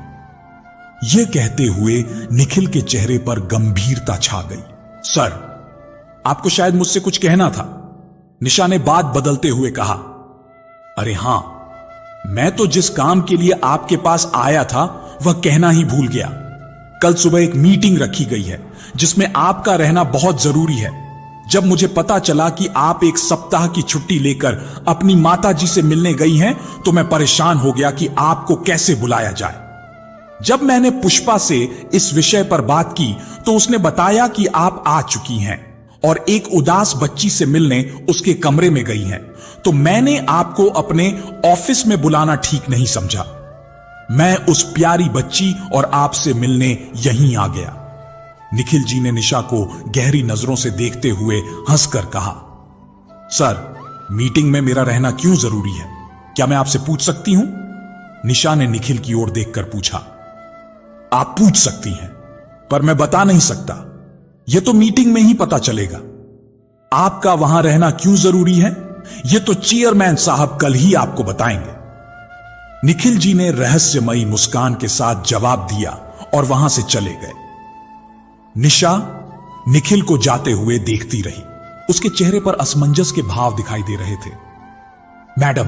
Speaker 1: यह कहते हुए निखिल के चेहरे पर गंभीरता छा गई। सर, आपको शायद मुझसे कुछ कहना था, निशा ने बात बदलते हुए कहा। अरे हां, मैं तो जिस काम के लिए आपके पास आया था वह कहना ही भूल गया। कल सुबह एक मीटिंग रखी गई है जिसमें आपका रहना बहुत जरूरी है। जब मुझे पता चला कि आप एक सप्ताह की छुट्टी लेकर अपनी माताजी से मिलने गई हैं, तो मैं परेशान हो गया कि आपको कैसे बुलाया जाए। जब मैंने पुष्पा से इस विषय पर बात की तो उसने बताया कि आप आ चुकी हैं और एक उदास बच्ची से मिलने उसके कमरे में गई हैं, तो मैंने आपको अपने ऑफिस में बुलाना ठीक नहीं समझा। मैं उस प्यारी बच्ची और आपसे मिलने यहीं आ गया। निखिल जी ने निशा को गहरी नजरों से देखते हुए हंसकर कहा। सर, मीटिंग में मेरा रहना क्यों जरूरी है, क्या मैं आपसे पूछ सकती हूं? निशा ने निखिल की ओर देखकर पूछा। आप पूछ सकती हैं, पर मैं बता नहीं सकता। यह तो मीटिंग में ही पता चलेगा। आपका वहां रहना क्यों जरूरी है, यह तो चेयरमैन साहब कल ही आपको बताएंगे। निखिल जी ने रहस्यमयी मुस्कान के साथ जवाब दिया और वहां से चले गए। निशा निखिल को जाते हुए देखती रही। उसके चेहरे पर असमंजस के भाव दिखाई दे रहे थे। मैडम,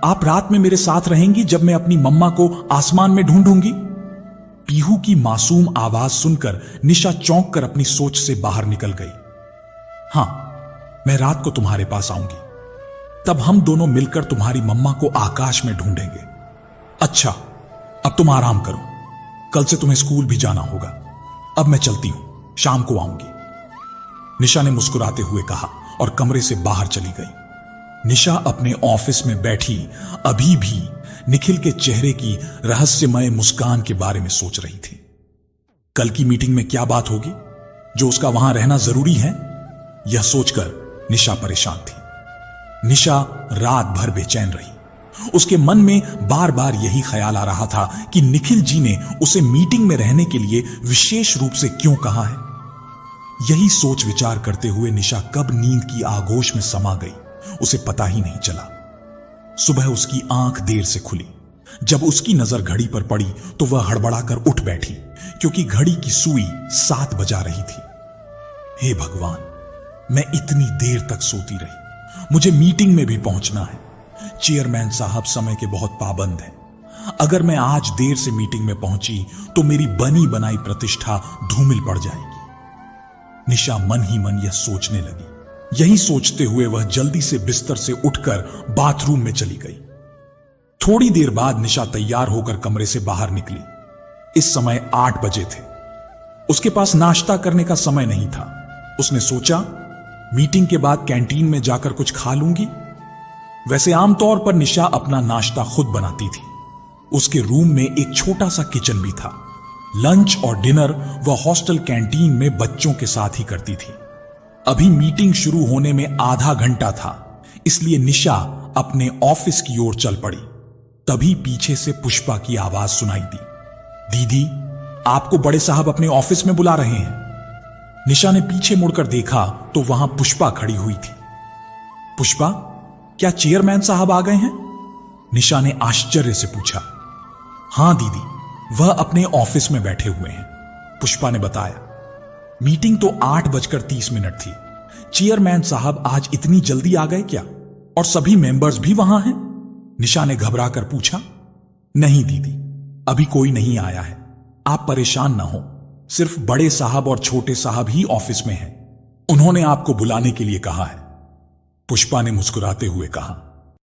Speaker 1: आप रात में मेरे साथ रहेंगी जब मैं अपनी मम्मा को आसमान में ढूंढूंगी? पीहू की मासूम आवाज सुनकर निशा चौंक कर अपनी सोच से बाहर निकल गई। हां, मैं रात को तुम्हारे पास आऊंगी, तब हम दोनों मिलकर तुम्हारी मम्मा को आकाश में ढूंढेंगे। अच्छा, अब तुम आराम करो, कल से तुम्हें स्कूल भी जाना होगा। अब मैं चलती हूं, शाम को आऊंगी, निशा ने मुस्कुराते हुए कहा और कमरे से बाहर चली गई। निशा अपने ऑफिस में बैठी अभी भी निखिल के चेहरे की रहस्यमय मुस्कान के बारे में सोच रही थी। कल की मीटिंग में क्या बात होगी जो उसका वहां रहना जरूरी है, यह सोचकर निशा परेशान थी। निशा रात भर बेचैन रही। उसके मन में बार बार यही ख्याल आ रहा था कि निखिल जी ने उसे मीटिंग में रहने के लिए विशेष रूप से क्यों कहा है। यही सोच विचार करते हुए निशा कब नींद की आगोश में समा गई, उसे पता ही नहीं चला। सुबह उसकी आंख देर से खुली। जब उसकी नजर घड़ी पर पड़ी तो वह हड़बड़ाकर उठ बैठी, क्योंकि घड़ी की सुई 7 बजा रही थी। हे भगवान, मैं इतनी देर तक सोती रही। मुझे मीटिंग में भी पहुंचना है। चेयरमैन साहब समय के बहुत पाबंद हैं। अगर मैं आज देर से मीटिंग में पहुंची तो मेरी बनी बनाई प्रतिष्ठा धूमिल पड़ जाएगी। निशा मन ही मन यह सोचने लगी। यही सोचते हुए वह जल्दी से बिस्तर से उठकर बाथरूम में चली गई। थोड़ी देर बाद निशा तैयार होकर कमरे से बाहर निकली। इस समय 8 बजे थे। उसके पास नाश्ता करने का समय नहीं था। उसने सोचा, मीटिंग के बाद कैंटीन में जाकर कुछ खा लूंगी। वैसे आमतौर पर निशा अपना नाश्ता खुद बनाती थी। उसके रूम में एक छोटा सा किचन भी था। लंच और डिनर वह हॉस्टल कैंटीन में बच्चों के साथ ही करती थी। अभी मीटिंग शुरू होने में आधा घंटा था, इसलिए निशा अपने ऑफिस की ओर चल पड़ी। तभी पीछे से पुष्पा की आवाज सुनाई दी। दीदी, आपको बड़े साहब अपने ऑफिस में बुला रहे हैं। निशा ने पीछे मुड़कर देखा तो वहां पुष्पा खड़ी हुई थी। पुष्पा, क्या चेयरमैन साहब आ गए हैं? निशा ने आश्चर्य से पूछा। हां दीदी, वह अपने ऑफिस में बैठे हुए हैं, पुष्पा ने बताया। मीटिंग तो 8:30 थी। चेयरमैन साहब आज इतनी जल्दी आ गए क्या? और सभी मेंबर्स भी वहां हैं? निशा ने घबराकर पूछा। नहीं दीदी, अभी कोई नहीं आया है। आप परेशान ना हो, सिर्फ बड़े साहब और छोटे साहब ही ऑफिस में हैं। उन्होंने आपको बुलाने के लिए कहा है, पुष्पा ने मुस्कुराते हुए कहा।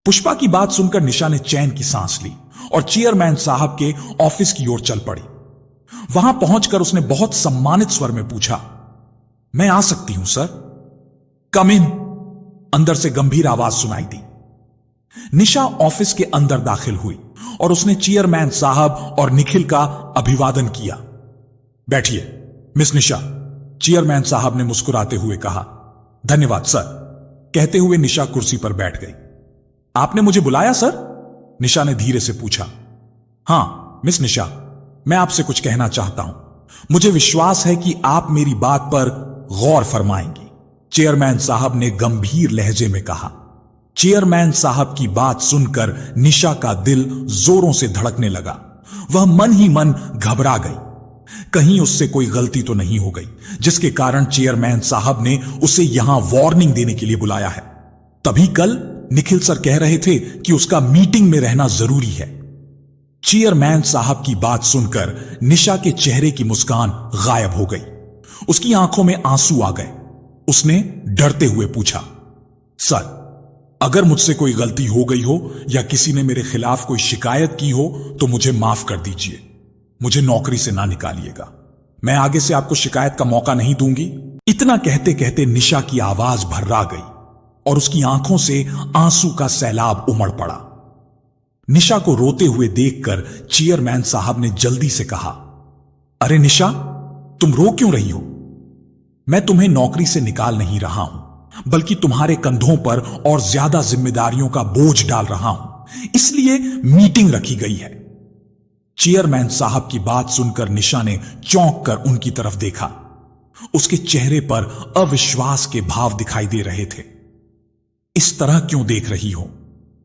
Speaker 1: पुष्पा की बात सुनकर निशा ने चैन की सांस ली और चेयरमैन साहब के ऑफिस की ओर चल पड़ी। वहां पहुंचकर उसने बहुत सम्मानित स्वर में पूछा, मैं आ सकती हूं सर? कम इन, अंदर से गंभीर आवाज सुनाई दी। निशा ऑफिस के अंदर दाखिल हुई और उसने चेयरमैन साहब और निखिल का अभिवादन किया। बैठिए मिस निशा, चेयरमैन साहब ने मुस्कुराते हुए कहा। धन्यवाद सर, कहते हुए निशा कुर्सी पर बैठ गई। आपने मुझे बुलाया सर? निशा ने धीरे से पूछा। हां मिस निशा, मैं आपसे कुछ कहना चाहता हूं। मुझे विश्वास है कि आप मेरी बात पर गौर फरमाएंगी, चेयरमैन साहब ने गंभीर लहजे में कहा। चेयरमैन साहब की बात सुनकर निशा का दिल जोरों से धड़कने लगा। वह मन ही मन घबरा गई। कहीं उससे कोई गलती तो नहीं हो गई जिसके कारण चेयरमैन साहब ने उसे यहां वार्निंग देने के लिए बुलाया है। तभी कल निखिल सर कह रहे थे कि उसका मीटिंग में रहना जरूरी है। चेयरमैन साहब की बात सुनकर निशा के चेहरे की मुस्कान गायब हो गई। उसकी आंखों में आंसू आ गए। उसने डरते हुए पूछा, सर, अगर मुझसे कोई गलती हो गई हो या किसी ने मेरे खिलाफ कोई शिकायत की हो तो मुझे माफ कर दीजिए। मुझे नौकरी से ना निकालिएगा। मैं आगे से आपको शिकायत का मौका नहीं दूंगी। इतना कहते कहते निशा की आवाज भर्रा गई और उसकी आंखों से आंसू का सैलाब उमड़ पड़ा। निशा को रोते हुए देखकर चेयरमैन साहब ने जल्दी से कहा, अरे निशा, तुम रो क्यों रही हो? मैं तुम्हें नौकरी से निकाल नहीं रहा हूं, बल्कि तुम्हारे कंधों पर और ज्यादा जिम्मेदारियों का बोझ डाल रहा हूं, इसलिए मीटिंग रखी गई है। चेयरमैन साहब की बात सुनकर निशा ने चौंक कर उनकी तरफ देखा। उसके चेहरे पर अविश्वास के भाव दिखाई दे रहे थे। इस तरह क्यों देख रही हो?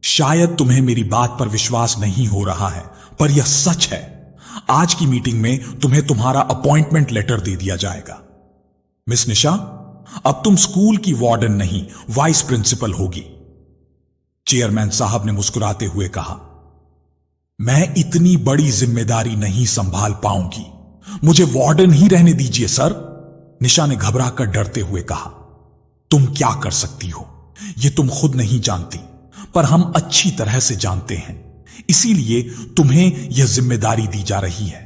Speaker 1: शायद तुम्हें मेरी बात पर विश्वास नहीं हो रहा है, पर यह सच है। आज की मीटिंग में तुम्हें तुम्हारा अपॉइंटमेंट लेटर दे दिया जाएगा। मिस निशा, अब तुम स्कूल की वार्डन नहीं, वाइस प्रिंसिपल होगी। चेयरमैन साहब ने मुस्कुराते हुए कहा, मैं इतनी बड़ी जिम्मेदारी नहीं संभाल पाऊंगी। मुझे वार्डन ही रहने दीजिए सर। निशा ने घबराकर डरते हुए कहा, तुम क्या कर सकती हो यह तुम खुद नहीं जानती, पर हम अच्छी तरह से जानते हैं। इसीलिए तुम्हें यह जिम्मेदारी दी जा रही है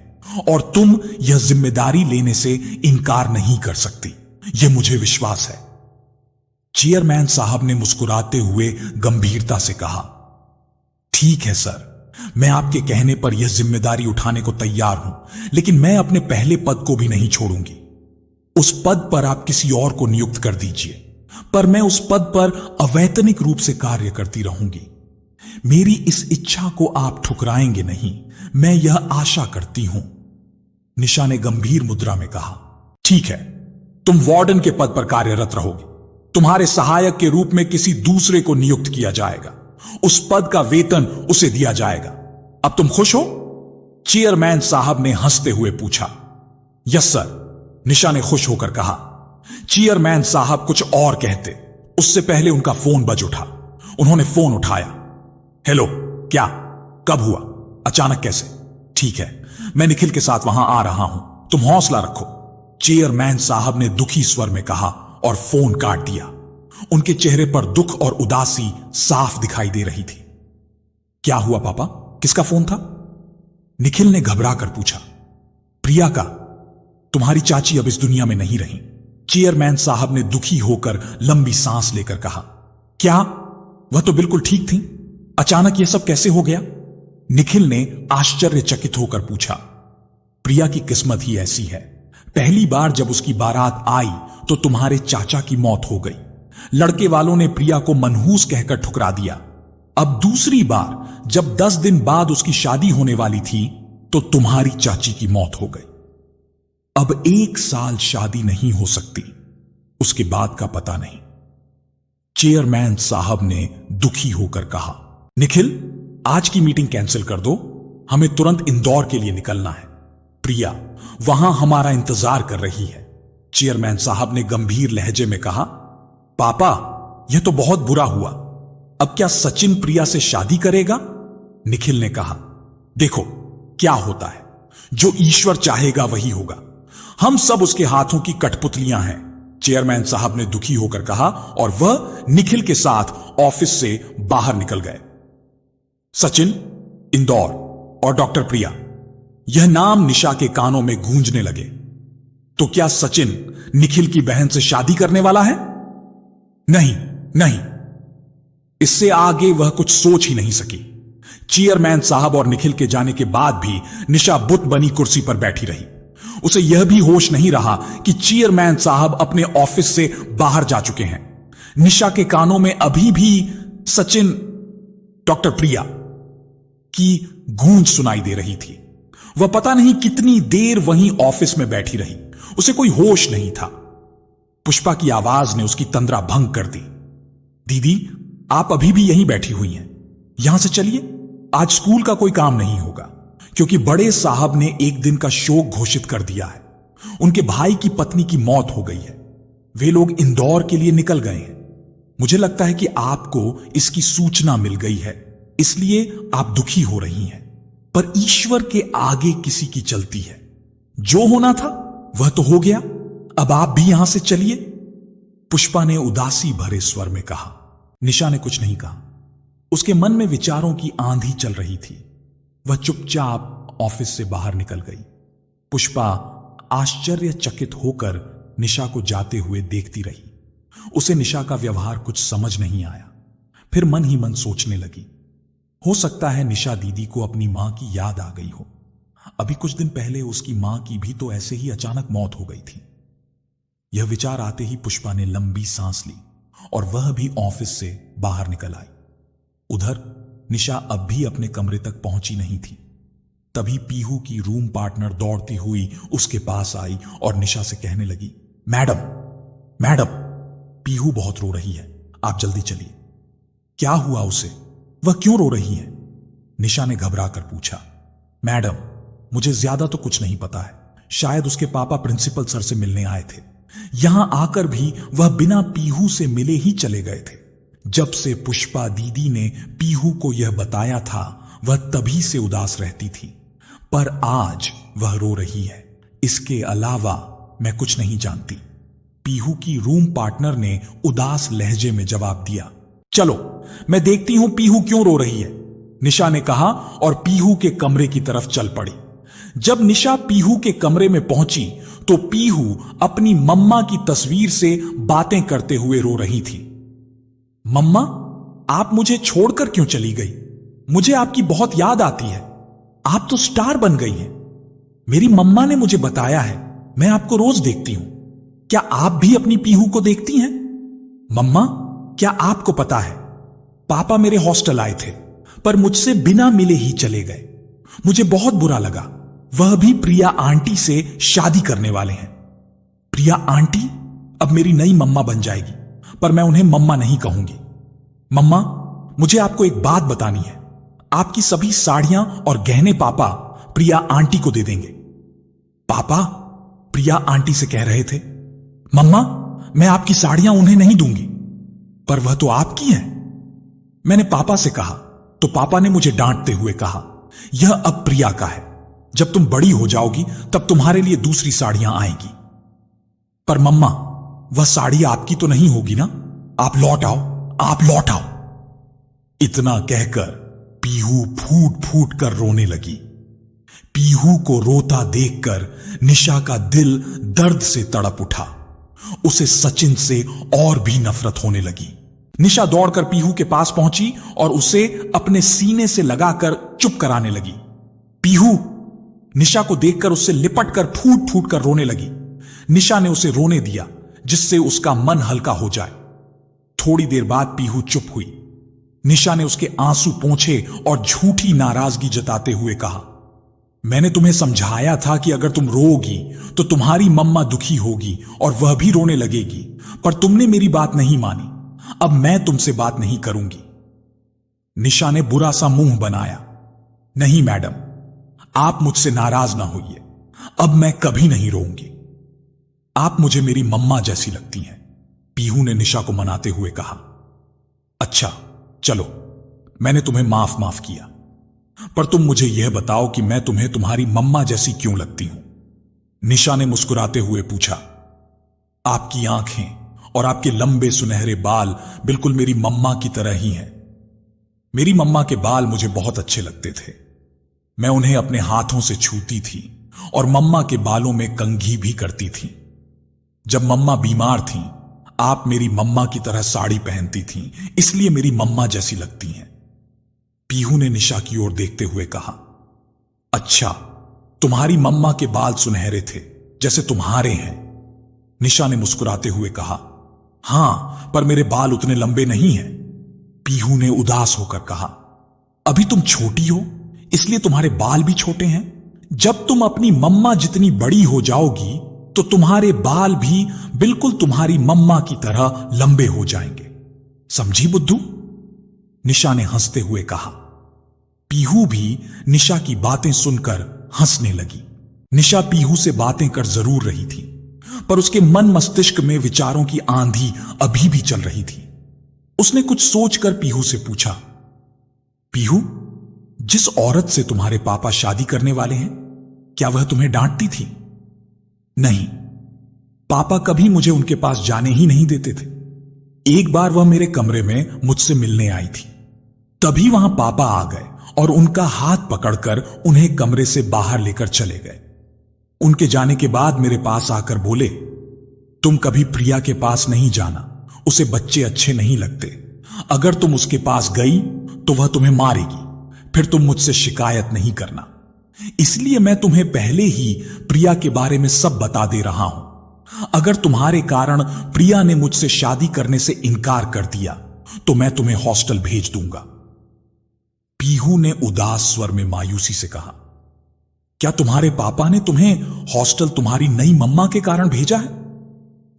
Speaker 1: और तुम यह जिम्मेदारी लेने से इनकार नहीं कर सकती, यह मुझे विश्वास है। चेयरमैन साहब ने मुस्कुराते हुए गंभीरता से कहा, ठीक है सर, मैं आपके कहने पर यह जिम्मेदारी उठाने को तैयार हूं, लेकिन मैं अपने पहले पद को भी नहीं छोड़ूंगी। उस पद पर आप किसी और को नियुक्त कर दीजिए, पर मैं उस पद पर अवैतनिक रूप से कार्य करती रहूंगी। मेरी इस इच्छा को आप ठुकराएंगे नहीं, मैं यह आशा करती हूं। निशा ने गंभीर मुद्रा में कहा, ठीक है, तुम वार्डन के पद पर कार्यरत रहोगे। तुम्हारे सहायक के रूप में किसी दूसरे को नियुक्त किया जाएगा। उस पद का वेतन उसे दिया जाएगा। अब तुम खुश हो? चेयरमैन साहब ने हंसते हुए पूछा। यस सर, निशा ने खुश होकर कहा। चेयरमैन साहब कुछ और कहते, उससे पहले उनका फोन बज उठा। उन्होंने फोन उठाया। हेलो, क्या? कब हुआ? अचानक कैसे? ठीक है, मैं निखिल के साथ वहां आ रहा हूं, तुम हौसला रखो, चेयरमैन साहब ने दुखी स्वर में कहा और फोन काट दिया। उनके चेहरे पर दुख और उदासी साफ दिखाई दे रही थी। क्या हुआ पापा? किसका फोन था? निखिल ने घबरा कर पूछा। प्रिया का। तुम्हारी चाची अब इस दुनिया में नहीं रही, चेयरमैन साहब ने दुखी होकर लंबी सांस लेकर कहा। क्या? वह तो बिल्कुल ठीक थी, अचानक यह सब कैसे हो गया? निखिल ने आश्चर्यचकित होकर पूछा। प्रिया की किस्मत ही ऐसी है। पहली बार जब उसकी बारात आई तो तुम्हारे चाचा की मौत हो गई। लड़के वालों ने प्रिया को मनहूस कहकर ठुकरा दिया। अब दूसरी बार जब 10 दिन बाद उसकी शादी होने वाली थी तो तुम्हारी चाची की मौत हो गई। अब 1 साल शादी नहीं हो सकती, उसके बाद का पता नहीं। चेयरमैन साहब ने दुखी होकर कहा। निखिल, आज की मीटिंग कैंसिल कर दो, हमें तुरंत इंदौर के लिए निकलना है। प्रिया वहां हमारा इंतजार कर रही है। चेयरमैन साहब ने गंभीर लहजे में कहा। पापा, यह तो बहुत बुरा हुआ। अब क्या सचिन प्रिया से शादी करेगा? निखिल ने कहा। देखो क्या होता है, जो ईश्वर चाहेगा वही होगा। हम सब उसके हाथों की कठपुतलियां हैं, चेयरमैन साहब ने दुखी होकर कहा और वह निखिल के साथ ऑफिस से बाहर निकल गए। सचिन, इंदौर और डॉक्टर प्रिया, यह नाम निशा के कानों में गूंजने लगे। तो क्या सचिन निखिल की बहन से शादी करने वाला है? नहीं नहीं, इससे आगे वह कुछ सोच ही नहीं सकी। चेयरमैन साहब और निखिल के जाने के बाद भी निशा बुत बनी कुर्सी पर बैठी रही। उसे यह भी होश नहीं रहा कि चेयरमैन साहब अपने ऑफिस से बाहर जा चुके हैं। निशा के कानों में अभी भी सचिन, डॉक्टर प्रिया की गूंज सुनाई दे रही थी। वह पता नहीं कितनी देर वहीं ऑफिस में बैठी रही, उसे कोई होश नहीं था। पुष्पा की आवाज ने उसकी तंद्रा भंग कर दी। दीदी, आप अभी भी यहीं बैठी हुई हैं, यहां से चलिए, आज स्कूल का कोई काम नहीं होगा, क्योंकि बड़े साहब ने एक दिन का शोक घोषित कर दिया है। उनके भाई की पत्नी की मौत हो गई है। वे लोग इंदौर के लिए निकल गए हैं। मुझे लगता है कि आपको इसकी सूचना मिल गई है, इसलिए आप दुखी हो रही हैं, पर ईश्वर के आगे किसी की चलती है। जो होना था वह तो हो गया, अब आप भी यहां से चलिए, पुष्पा ने उदासी भरे स्वर में कहा। निशा ने कुछ नहीं कहा। उसके मन में विचारों की आंधी चल रही थी। वह चुपचाप ऑफिस से बाहर निकल गई। पुष्पा आश्चर्यचकित होकर निशा को जाते हुए देखती रही। उसे निशा का व्यवहार कुछ समझ नहीं आया। फिर मन ही मन सोचने लगी, हो सकता है निशा दीदी को अपनी मां की याद आ गई हो। अभी कुछ दिन पहले उसकी मां की भी तो ऐसे ही अचानक मौत हो गई थी। यह विचार आते ही पुष्पा ने लंबी सांस ली और वह भी ऑफिस से बाहर निकल आई। उधर निशा अब भी अपने कमरे तक पहुंची नहीं थी। तभी पीहू की रूम पार्टनर दौड़ती हुई उसके पास आई और निशा से कहने लगी, मैडम मैडम, पीहू बहुत रो रही है, आप जल्दी चलिए। क्या हुआ उसे? वह क्यों रो रही है? निशा ने घबरा कर पूछा। मैडम, मुझे ज्यादा तो कुछ नहीं पता है, शायद उसके पापा प्रिंसिपल सर से मिलने आए थे। यहां आकर भी वह बिना पीहू से मिले ही चले गए थे। जब से पुष्पा दीदी ने पीहू को यह बताया था, वह तभी से उदास रहती थी, पर आज वह रो रही है। इसके अलावा मैं कुछ नहीं जानती, पीहू की रूम पार्टनर ने उदास लहजे में जवाब दिया। चलो मैं देखती हूं पीहू क्यों रो रही है, निशा ने कहा और पीहू के कमरे की तरफ चल पड़ी। जब निशा पीहू के कमरे में पहुंची तो पीहू अपनी मम्मा की तस्वीर से बातें करते हुए रो रही थी। मम्मा, आप मुझे छोड़कर क्यों चली गई? मुझे आपकी बहुत याद आती है। आप तो स्टार बन गई हैं। मेरी मम्मा ने मुझे बताया है, मैं आपको रोज देखती हूं। क्या आप भी अपनी पीहू को देखती हैं? मम्मा, क्या आपको पता है, पापा मेरे हॉस्टल आए थे, पर मुझसे बिना मिले ही चले गए। मुझे बहुत बुरा लगा। वह भी प्रिया आंटी से शादी करने वाले हैं। प्रिया आंटी? अब मेरी नई मम्मा बन जाएगी, पर मैं उन्हें मम्मा नहीं कहूंगी। मम्मा, मुझे आपको एक बात बतानी है। आपकी सभी साड़ियां और गहने पापा प्रिया आंटी को दे देंगे। पापा? प्रिया आंटी से कह रहे थे। मम्मा, मैं आपकी साड़ियां उन्हें नहीं दूंगी। पर वह तो आपकी हैं। मैंने पापा से कहा तो पापा ने मुझे डांटते हुए कहा, यह अब प्रिया का है। जब तुम बड़ी हो जाओगी तब तुम्हारे लिए दूसरी साड़ियां आएंगी। पर मम्मा, वह साड़ी आपकी तो नहीं होगी ना? आप लौट आओ, आप लौट आओ। इतना कहकर पीहू फूट फूट कर रोने लगी। पीहू को रोता देखकर निशा का दिल दर्द से तड़प उठा। उसे सचिन से और भी नफरत होने लगी। निशा दौड़कर पीहू के पास पहुंची और उसे अपने सीने से लगाकर चुप कराने लगी। पीहू निशा को देखकर उससे लिपट कर फूट फूट कर रोने लगी। निशा ने उसे रोने दिया जिससे उसका मन हल्का हो जाए। थोड़ी देर बाद पीहू चुप हुई। निशा ने उसके आंसू पोंछे और झूठी नाराजगी जताते हुए कहा, मैंने तुम्हें समझाया था कि अगर तुम रोओगी तो तुम्हारी मम्मा दुखी होगी और वह भी रोने लगेगी, पर तुमने मेरी बात नहीं मानी। अब मैं तुमसे बात नहीं करूंगी। निशा ने बुरा सा मुंह बनाया। नहीं मैडम, आप मुझसे नाराज ना होइए। अब मैं कभी नहीं रोऊंगी। आप मुझे मेरी मम्मा जैसी लगती हैं, पीहू ने निशा को मनाते हुए कहा। अच्छा चलो, मैंने तुम्हें माफ किया, पर तुम मुझे यह बताओ कि मैं तुम्हें तुम्हारी मम्मा जैसी क्यों लगती हूं? निशा ने मुस्कुराते हुए पूछा। आपकी आंखें और आपके लंबे सुनहरे बाल बिल्कुल मेरी मम्मा की तरह ही हैं। मेरी मम्मा के बाल मुझे बहुत अच्छे लगते थे। मैं उन्हें अपने हाथों से छूती थी और मम्मा के बालों में कंघी भी करती थी। जब मम्मा बीमार थीं, आप मेरी मम्मा की तरह साड़ी पहनती थीं, इसलिए मेरी मम्मा जैसी लगती हैं। पीहू ने निशा की ओर देखते हुए कहा। अच्छा, तुम्हारी मम्मा के बाल सुनहरे थे जैसे तुम्हारे हैं? निशा ने मुस्कुराते हुए कहा। हां, पर मेरे बाल उतने लंबे नहीं हैं। पीहू ने उदास होकर कहा। अभी तुम छोटी हो, इसलिए तुम्हारे बाल भी छोटे हैं। जब तुम अपनी मम्मा जितनी बड़ी हो जाओगी तो तुम्हारे बाल भी बिल्कुल तुम्हारी मम्मा की तरह लंबे हो जाएंगे। समझी बुद्धू? निशा ने हंसते हुए कहा। पीहू भी निशा की बातें सुनकर हंसने लगी। निशा पीहू से बातें कर जरूर रही थी, पर उसके मन मस्तिष्क में विचारों की आंधी अभी भी चल रही थी। उसने कुछ सोचकर पीहू से पूछा, पीहू, जिस औरत से तुम्हारे पापा शादी करने वाले हैं, क्या वह तुम्हें डांटती थी? नहीं, पापा कभी मुझे उनके पास जाने ही नहीं देते थे। एक बार वह मेरे कमरे में मुझसे मिलने आई थी। तभी वहां पापा आ गए और उनका हाथ पकड़कर उन्हें कमरे से बाहर लेकर चले गए। उनके जाने के बाद मेरे पास आकर बोले, तुम कभी प्रिया के पास नहीं जाना, उसे बच्चे अच्छे नहीं लगते। अगर तुम उसके पास गई तो वह तुम्हें मारेगी, फिर तुम मुझसे शिकायत नहीं करना। इसलिए मैं तुम्हें पहले ही प्रिया के बारे में सब बता दे रहा हूं। अगर तुम्हारे कारण प्रिया ने मुझसे शादी करने से इनकार कर दिया तो मैं तुम्हें हॉस्टल भेज दूंगा। पीहू ने उदास स्वर में मायूसी से कहा, क्या तुम्हारे पापा ने तुम्हें हॉस्टल तुम्हारी नई मम्मा के कारण भेजा है?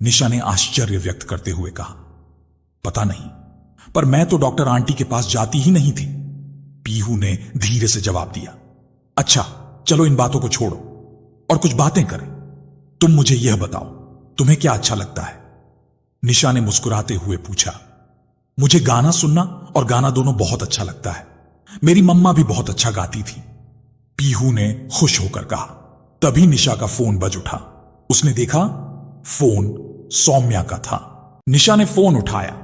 Speaker 1: निशा ने आश्चर्य व्यक्त करते हुए कहा। पता नहीं, पर मैं तो डॉक्टर आंटी के पास जाती ही नहीं थी, पीहू ने धीरे से जवाब दिया। अच्छा चलो, इन बातों को छोड़ो और कुछ बातें करें। तुम मुझे यह बताओ, तुम्हें क्या अच्छा लगता है? निशा ने मुस्कुराते हुए पूछा। मुझे गाना सुनना और गाना दोनों बहुत अच्छा लगता है। मेरी मम्मा भी बहुत अच्छा गाती थी, पीहू ने खुश होकर कहा। तभी निशा का फोन बज उठा। उसने देखा फोन सौम्या का था। निशा ने फोन उठाया,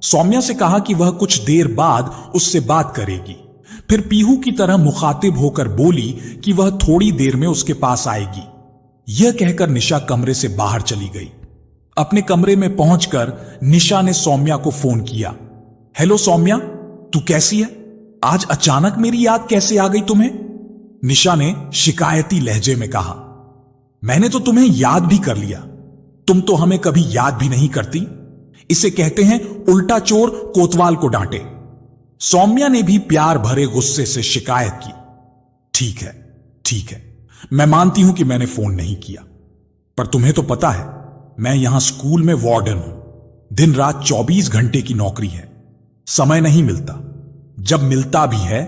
Speaker 1: सौम्या से कहा कि वह कुछ देर बाद उससे बात करेगी। फिर पीहू की तरह मुखातिब होकर बोली कि वह थोड़ी देर में उसके पास आएगी। यह कहकर निशा कमरे से बाहर चली गई। अपने कमरे में पहुंचकर निशा ने सौम्या को फोन किया। हेलो सौम्या, तू कैसी है? आज अचानक मेरी याद कैसे आ गई तुम्हें? निशा ने शिकायती लहजे में कहा। मैंने तो तुम्हें याद भी कर लिया, तुम तो हमें कभी याद भी नहीं करती। इसे कहते हैं उल्टा चोर कोतवाल को डांटे। सौम्या ने भी प्यार भरे गुस्से से शिकायत की। ठीक है, मैं मानती हूं कि मैंने फोन नहीं किया, पर तुम्हें तो पता है मैं यहां स्कूल में वार्डन हूं। दिन रात 24 घंटे की नौकरी है। समय नहीं मिलता। जब मिलता भी है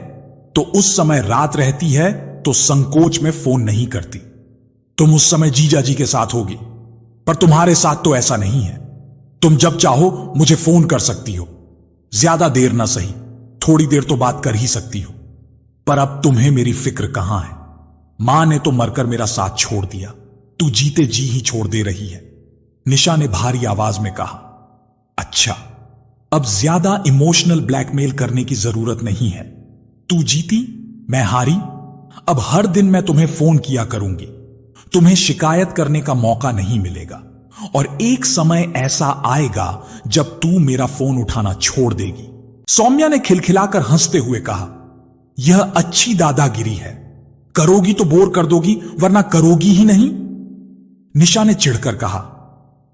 Speaker 1: तो उस समय रात रहती है तो संकोच में फोन नहीं करती। तुम उस समय जीजा जी के साथ होगी, पर तुम्हारे साथ तो ऐसा नहीं है। तुम जब चाहो मुझे फोन कर सकती हो। ज्यादा देर ना सही, थोड़ी देर तो बात कर ही सकती हो। पर अब तुम्हें मेरी फिक्र कहां है? मां ने तो मरकर मेरा साथ छोड़ दिया, तू जीते जी ही छोड़ दे रही है। निशा ने भारी आवाज में कहा। अच्छा, अब ज्यादा इमोशनल ब्लैकमेल करने की जरूरत नहीं है। तू जीती, मैं हारी। अब हर दिन मैं तुम्हें फोन किया करूंगी। तुम्हें शिकायत करने का मौका नहीं मिलेगा, और एक समय ऐसा आएगा जब तू मेरा फोन उठाना छोड़ देगी। सौम्या ने खिलखिलाकर हंसते हुए कहा, यह अच्छी दादागिरी है। करोगी तो बोर कर दोगी, वरना करोगी ही नहीं। निशा ने चिढ़कर कहा,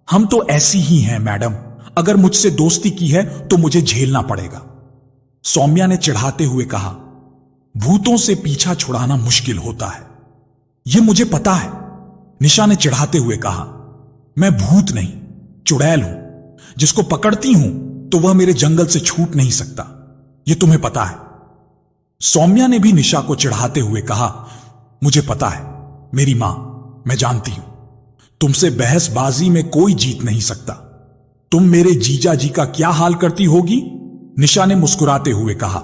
Speaker 1: हम तो ऐसी ही हैं मैडम। अगर मुझसे दोस्ती की है तो मुझे झेलना पड़ेगा। सौम्या ने चिढ़ाते हुए कहा, भूतों से पीछा छुड़ाना मुश्किल होता है, यह मुझे पता है। निशा ने चिढ़ाते हुए कहा, मैं भूत नहीं, चुड़ैल हूं। जिसको पकड़ती हूं तो वह मेरे जंगल से छूट नहीं सकता, यह तुम्हें पता है। सौम्या ने भी निशा को चिढ़ाते हुए कहा, मुझे पता है मेरी मां, मैं जानती हूं। तुमसे बहसबाजी में कोई जीत नहीं सकता। तुम मेरे जीजा जी का क्या हाल करती होगी? निशा ने मुस्कुराते हुए कहा,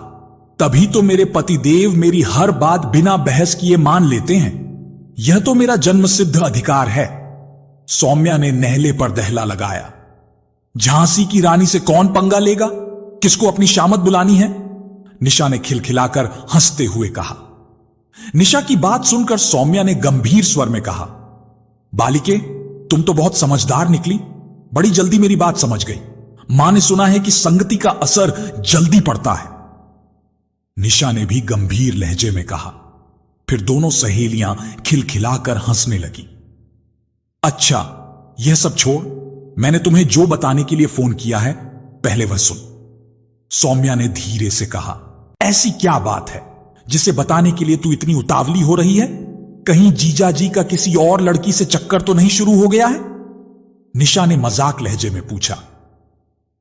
Speaker 1: तभी तो मेरे पतिदेव मेरी हर बात बिना बहस किए मान लेते हैं। यह तो मेरा जन्मसिद्ध अधिकार है। सौम्या ने नहले पर दहला लगाया। झांसी की रानी से कौन पंगा लेगा? किसको अपनी शामत बुलानी है? निशा ने खिलखिलाकर हंसते हुए कहा। निशा की बात सुनकर सौम्या ने गंभीर स्वर में कहा, बालिके, तुम तो बहुत समझदार निकली। बड़ी जल्दी मेरी बात समझ गई। मां ने सुना है कि संगति का असर जल्दी पड़ता है। निशा ने भी गंभीर लहजे में कहा। फिर दोनों सहेलियां खिलखिलाकर हंसने लगी। अच्छा, यह सब छोड़, मैंने तुम्हें जो बताने के लिए फोन किया है, पहले वह सुन। सौम्या ने धीरे से कहा, ऐसी क्या बात है जिसे बताने के लिए तू इतनी उतावली हो रही है? कहीं जीजा जी का किसी और लड़की से चक्कर तो नहीं शुरू हो गया है? निशा ने मजाक लहजे में पूछा।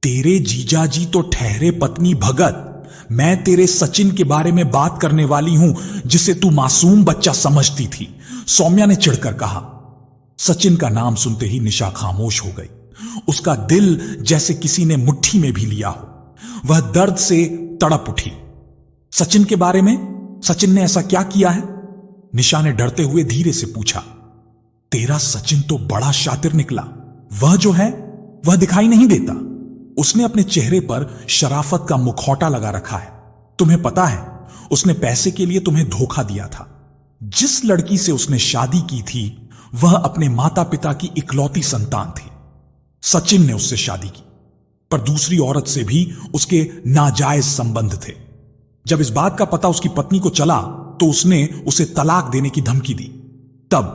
Speaker 1: तेरे जीजा जी तो ठहरे पत्नी भगत। मैं तेरे सचिन के बारे में बात करने वाली हूं, जिसे तू मासूम बच्चा समझती थी, सौम्या ने चिढ़कर कहा। सचिन का नाम सुनते ही निशा खामोश हो गई। उसका दिल जैसे किसी ने मुट्ठी में भी लिया हो। वह दर्द से तड़प उठी। सचिन के बारे में? सचिन ने ऐसा क्या किया है? निशा ने डरते हुए धीरे से पूछा। तेरा सचिन तो बड़ा शातिर निकला। वह जो है वह दिखाई नहीं देता। उसने अपने चेहरे पर शराफत का मुखौटा लगा रखा है। तुम्हें पता है, उसने पैसे के लिए तुम्हें धोखा दिया था। जिस लड़की से उसने शादी की थी वह अपने माता पिता की इकलौती संतान थी। सचिन ने उससे शादी की, पर दूसरी औरत से भी उसके नाजायज संबंध थे। जब इस बात का पता उसकी पत्नी को चला तो उसने उसे तलाक देने की धमकी दी। तब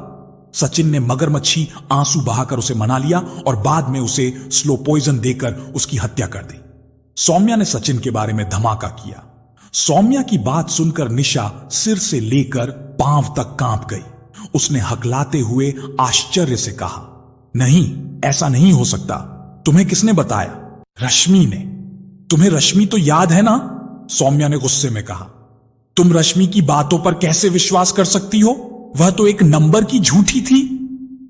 Speaker 1: सचिन ने मगरमच्छी आंसू बहाकर उसे मना लिया और बाद में उसे स्लो पॉइजन देकर उसकी हत्या कर दी। सौम्या ने सचिन के बारे में धमाका किया। सौम्या की बात सुनकर निशा सिर से लेकर पांव तक कांप गई। उसने हकलाते हुए आश्चर्य से कहा, नहीं, ऐसा नहीं हो सकता। तुम्हें किसने बताया? रश्मि ने। तुम्हें रश्मि तो याद है ना? सौम्या ने गुस्से में कहा। तुम रश्मि की बातों पर कैसे विश्वास कर सकती हो? वह तो एक नंबर की झूठी थी।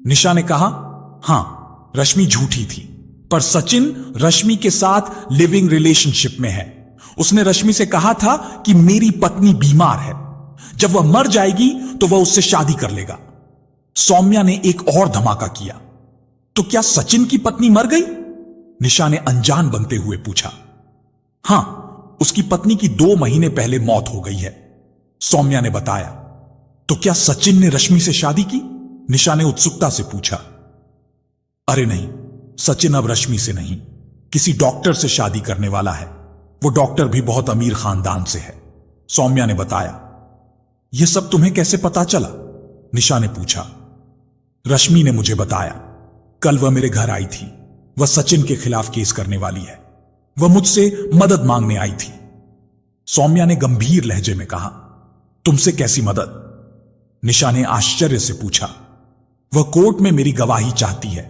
Speaker 1: निशा ने कहा, हां, रश्मि झूठी थी, पर सचिन रश्मि के साथ लिविंग रिलेशनशिप में है। उसने रश्मि से कहा था कि मेरी पत्नी बीमार है, जब वह मर जाएगी तो वह उससे शादी कर लेगा। सौम्या ने एक और धमाका किया। तो क्या सचिन की पत्नी मर गई? निशा ने अनजान बनते हुए पूछा। हां, उसकी पत्नी की 2 महीने पहले मौत हो गई है, सौम्या ने बताया। तो क्या सचिन ने रश्मि से शादी की? निशा ने उत्सुकता से पूछा। अरे नहीं, सचिन अब रश्मि से नहीं, किसी डॉक्टर से शादी करने वाला है। वो डॉक्टर भी बहुत अमीर खानदान से है, सौम्या ने बताया। यह सब तुम्हें कैसे पता चला? निशा ने पूछा। रश्मि ने मुझे बताया। कल वह मेरे घर आई थी। वह सचिन के खिलाफ केस करने वाली है। वह मुझसे मदद मांगने आई थी। सौम्या ने गंभीर लहजे में कहा। तुमसे कैसी मदद? निशा ने आश्चर्य से पूछा। वह कोर्ट में मेरी गवाही चाहती है।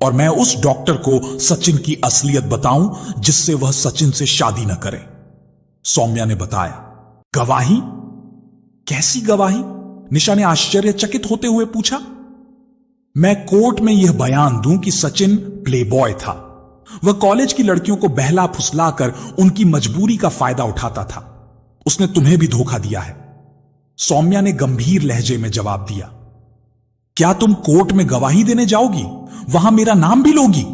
Speaker 1: और मैं उस डॉक्टर को सचिन की असलियत बताऊं जिससे वह सचिन से शादी न करे। सौम्या ने बताया। गवाही? कैसी गवाही? निशा ने आश्चर्यचकित होते हुए पूछा। मैं कोर्ट में यह बयान दूं कि सचिन प्लेबॉय था। वह कॉलेज की लड़कियों को बहला फुसलाकर उनकी मजबूरी का फायदा उठाता था। उसने तुम्हें भी धोखा दिया है। सौम्या ने गंभीर लहजे में जवाब दिया। क्या तुम कोर्ट में गवाही देने जाओगी? वहां मेरा नाम भी लोगी?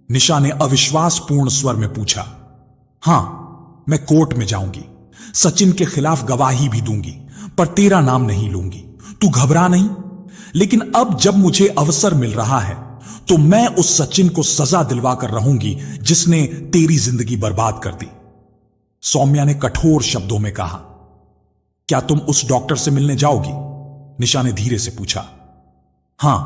Speaker 1: निशा ने अविश्वासपूर्ण स्वर में पूछा। हां, मैं कोर्ट में जाऊंगी, सचिन के खिलाफ गवाही भी दूंगी, पर तेरा नाम नहीं लूंगी। तू घबरा नहीं। लेकिन अब जब मुझे अवसर मिल रहा है तो मैं उस सचिन को सजा दिलवाकर रहूंगी जिसने तेरी जिंदगी बर्बाद कर दी। सौम्या ने कठोर शब्दों में कहा। क्या तुम उस डॉक्टर से मिलने जाओगी? निशा ने धीरे से पूछा। हां,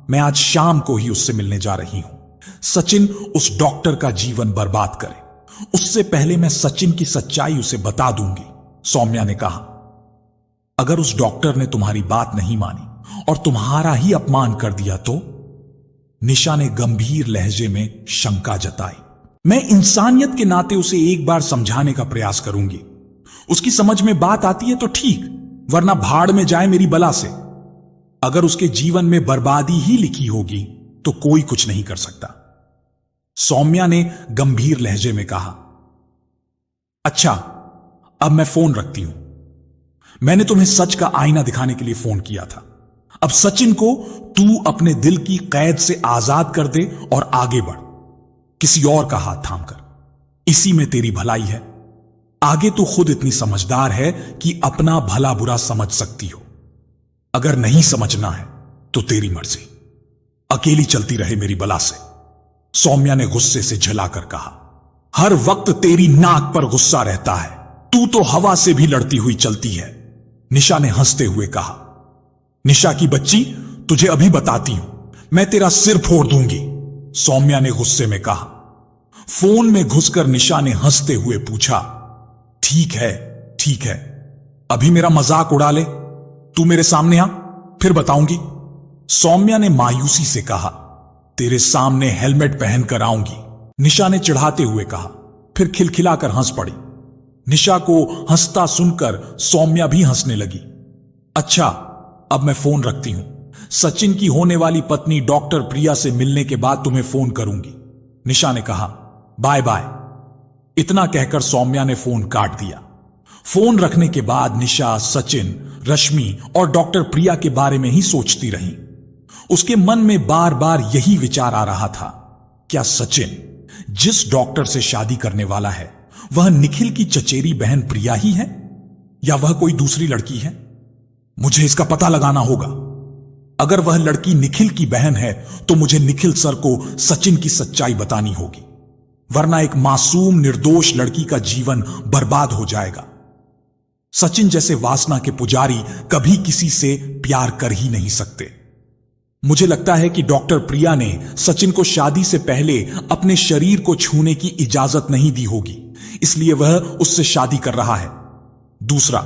Speaker 1: मैं आज शाम को ही उससे मिलने जा रही हूं। सचिन उस डॉक्टर का जीवन बर्बाद करे उससे पहले मैं सचिन की सच्चाई उसे बता दूंगी। सौम्या ने कहा। अगर उस डॉक्टर ने तुम्हारी बात नहीं मानी और तुम्हारा ही अपमान कर दिया तो? निशा ने गंभीर लहजे में शंका जताई। मैं इंसानियत के नाते उसे एक बार समझाने का प्रयास करूंगी। उसकी समझ में बात आती है तो ठीक, वरना भाड़ में जाए मेरी बला से। अगर उसके जीवन में बर्बादी ही लिखी होगी तो कोई कुछ नहीं कर सकता। सौम्या ने गंभीर लहजे में कहा। अच्छा, अब मैं फोन रखती हूं। मैंने तुम्हें सच का आईना दिखाने के लिए फोन किया था। अब सचिन को तू अपने दिल की कैद से आजाद कर दे और आगे बढ़, किसी और का हाथ थामकर। इसी में तेरी भलाई है। आगे तू खुद इतनी समझदार है कि अपना भला बुरा समझ सकती हो। अगर नहीं समझना है तो तेरी मर्जी, अकेली चलती रहे मेरी बला से। सौम्या ने गुस्से से झलाकर कहा। हर वक्त तेरी नाक पर गुस्सा रहता है, तू तो हवा से भी लड़ती हुई चलती है। निशा ने हंसते हुए कहा। निशा की बच्ची, तुझे अभी बताती हूं, मैं तेरा सिर फोड़ दूंगी। सौम्या ने गुस्से में कहा। फोन में घुसकर निशा ने हंसते हुए पूछा। ठीक है, ठीक है, अभी मेरा मजाक उड़ा ले, तू मेरे सामने आ, फिर बताऊंगी। सौम्या ने मायूसी से कहा। तेरे सामने हेलमेट पहनकर आऊंगी, निशा ने चिढ़ाते हुए कहा, फिर खिलखिलाकर हंस पड़ी। निशा को हंसता सुनकर सौम्या भी हंसने लगी। अच्छा, अब मैं फोन रखती हूं। सचिन की होने वाली पत्नी डॉक्टर प्रिया से मिलने के बाद तुम्हें फोन करूंगी। निशा ने कहा। Bye bye. इतना कहकर सौम्या ने फोन काट दिया। फोन रखने के बाद निशा सचिन, रश्मि और डॉक्टर प्रिया के बारे में ही सोचती रही। उसके मन में बार बार यही विचार आ रहा था, क्या सचिन जिस डॉक्टर से शादी करने वाला है वह निखिल की चचेरी बहन प्रिया ही है या वह कोई दूसरी लड़की है? मुझे इसका पता लगाना होगा। अगर वह लड़की निखिल की बहन है तो मुझे निखिल सर को सचिन की सच्चाई बतानी होगी, वरना एक मासूम निर्दोष लड़की का जीवन बर्बाद हो जाएगा। सचिन जैसे वासना के पुजारी कभी किसी से प्यार कर ही नहीं सकते। मुझे लगता है कि डॉक्टर प्रिया ने सचिन को शादी से पहले अपने शरीर को छूने की इजाजत नहीं दी होगी, इसलिए वह उससे शादी कर रहा है। दूसरा,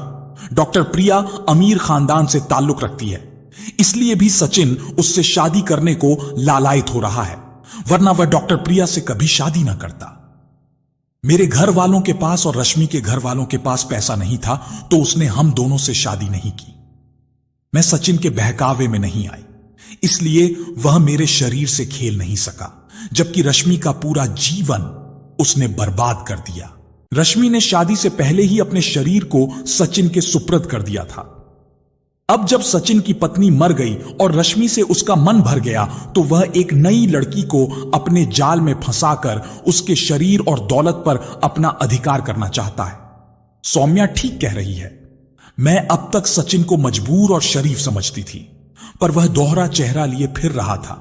Speaker 1: डॉक्टर प्रिया अमीर खानदान से ताल्लुक रखती है, इसलिए भी सचिन उससे शादी करने को लालायित हो रहा है, वरना वह डॉक्टर प्रिया से कभी शादी ना करता। मेरे घर वालों के पास और रश्मि के घर वालों के पास पैसा नहीं था तो उसने हम दोनों से शादी नहीं की। मैं सचिन के बहकावे में नहीं आई, इसलिए वह मेरे शरीर से खेल नहीं सका, जबकि रश्मि का पूरा जीवन उसने बर्बाद कर दिया। रश्मि ने शादी से पहले ही अपने शरीर को सचिन के सुपुर्द कर दिया था। अब जब सचिन की पत्नी मर गई और रश्मि से उसका मन भर गया तो वह एक नई लड़की को अपने जाल में फंसाकर उसके शरीर और दौलत पर अपना अधिकार करना चाहता है। सौम्या ठीक कह रही है। मैं अब तक सचिन को मजबूर और शरीफ समझती थी, पर वह दोहरा चेहरा लिए फिर रहा था।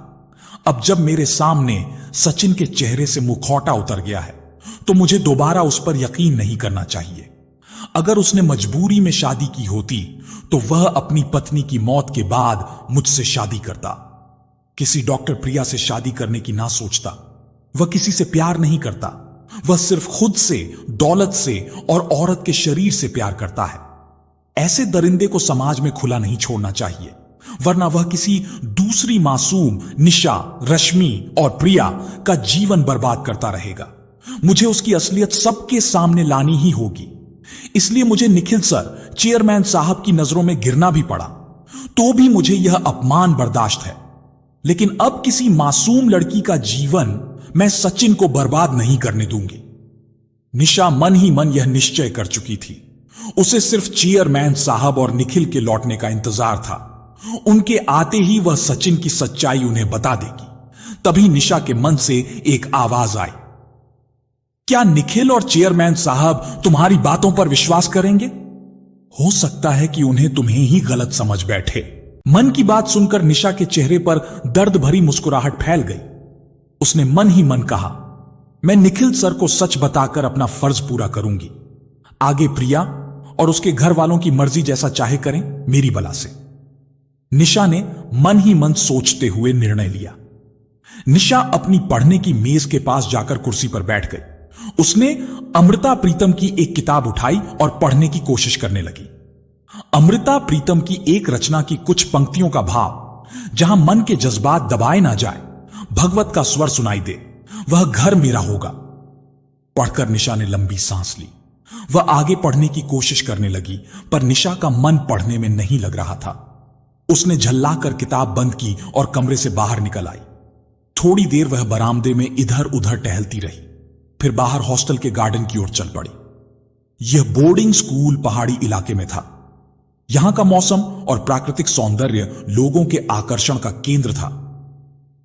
Speaker 1: अब जब मेरे सामने सचिन के चेहरे से मुखौटा उतर गया है तो मुझे दोबारा उस पर यकीन नहीं करना चाहिए। अगर उसने मजबूरी में शादी की होती तो वह अपनी पत्नी की मौत के बाद मुझसे शादी करता। किसी डॉक्टर प्रिया से शादी करने की ना सोचता। वह किसी से प्यार नहीं करता, वह सिर्फ खुद से, दौलत से और औरत के शरीर से प्यार करता है। ऐसे दरिंदे को समाज में खुला नहीं छोड़ना चाहिए, वरना वह किसी दूसरी मासूम निशा, रश्मि और प्रिया का जीवन बर्बाद करता रहेगा। मुझे उसकी असलियत सबके सामने लानी ही होगी। इसलिए मुझे निखिल सर, चेयरमैन साहब की नजरों में गिरना भी पड़ा, तो भी मुझे यह अपमान बर्दाश्त है। लेकिन अब किसी मासूम लड़की का जीवन मैं सचिन को बर्बाद नहीं करने दूंगी। निशा मन ही मन यह निश्चय कर चुकी थी। उसे सिर्फ चेयरमैन साहब और निखिल के लौटने का इंतजार था। उनके आते ही वह सचिन की सच्चाई उन्हें बता देगी। तभी निशा के मन से एक आवाज आई, क्या निखिल और चेयरमैन साहब तुम्हारी बातों पर विश्वास करेंगे? हो सकता है कि उन्हें तुम्हें ही गलत समझ बैठे। मन की बात सुनकर निशा के चेहरे पर दर्द भरी मुस्कुराहट फैल गई। उसने मन ही मन कहा, मैं निखिल सर को सच बताकर अपना फर्ज पूरा करूंगी। आगे प्रिया और उसके घर वालों की मर्जी जैसा चाहे करें, मेरी बला से। निशा ने मन ही मन सोचते हुए निर्णय लिया। निशा अपनी पढ़ने की मेज के पास जाकर कुर्सी पर बैठ गई। उसने अमृता प्रीतम की एक किताब उठाई और पढ़ने की कोशिश करने लगी। अमृता प्रीतम की एक रचना की कुछ पंक्तियों का भाव, जहां मन के जज्बात दबाए ना जाए, भगवत का स्वर सुनाई दे, वह घर मेरा होगा। पढ़कर निशा ने लंबी सांस ली। वह आगे पढ़ने की कोशिश करने लगी, पर निशा का मन पढ़ने में नहीं लग रहा था। उसने झल्लाकर किताब बंद की और कमरे से बाहर निकल आई। थोड़ी देर वह बरामदे में इधर उधर टहलती रही, फिर बाहर हॉस्टल के गार्डन की ओर चल पड़ी। यह बोर्डिंग स्कूल पहाड़ी इलाके में था। यहां का मौसम और प्राकृतिक सौंदर्य लोगों के आकर्षण का केंद्र था।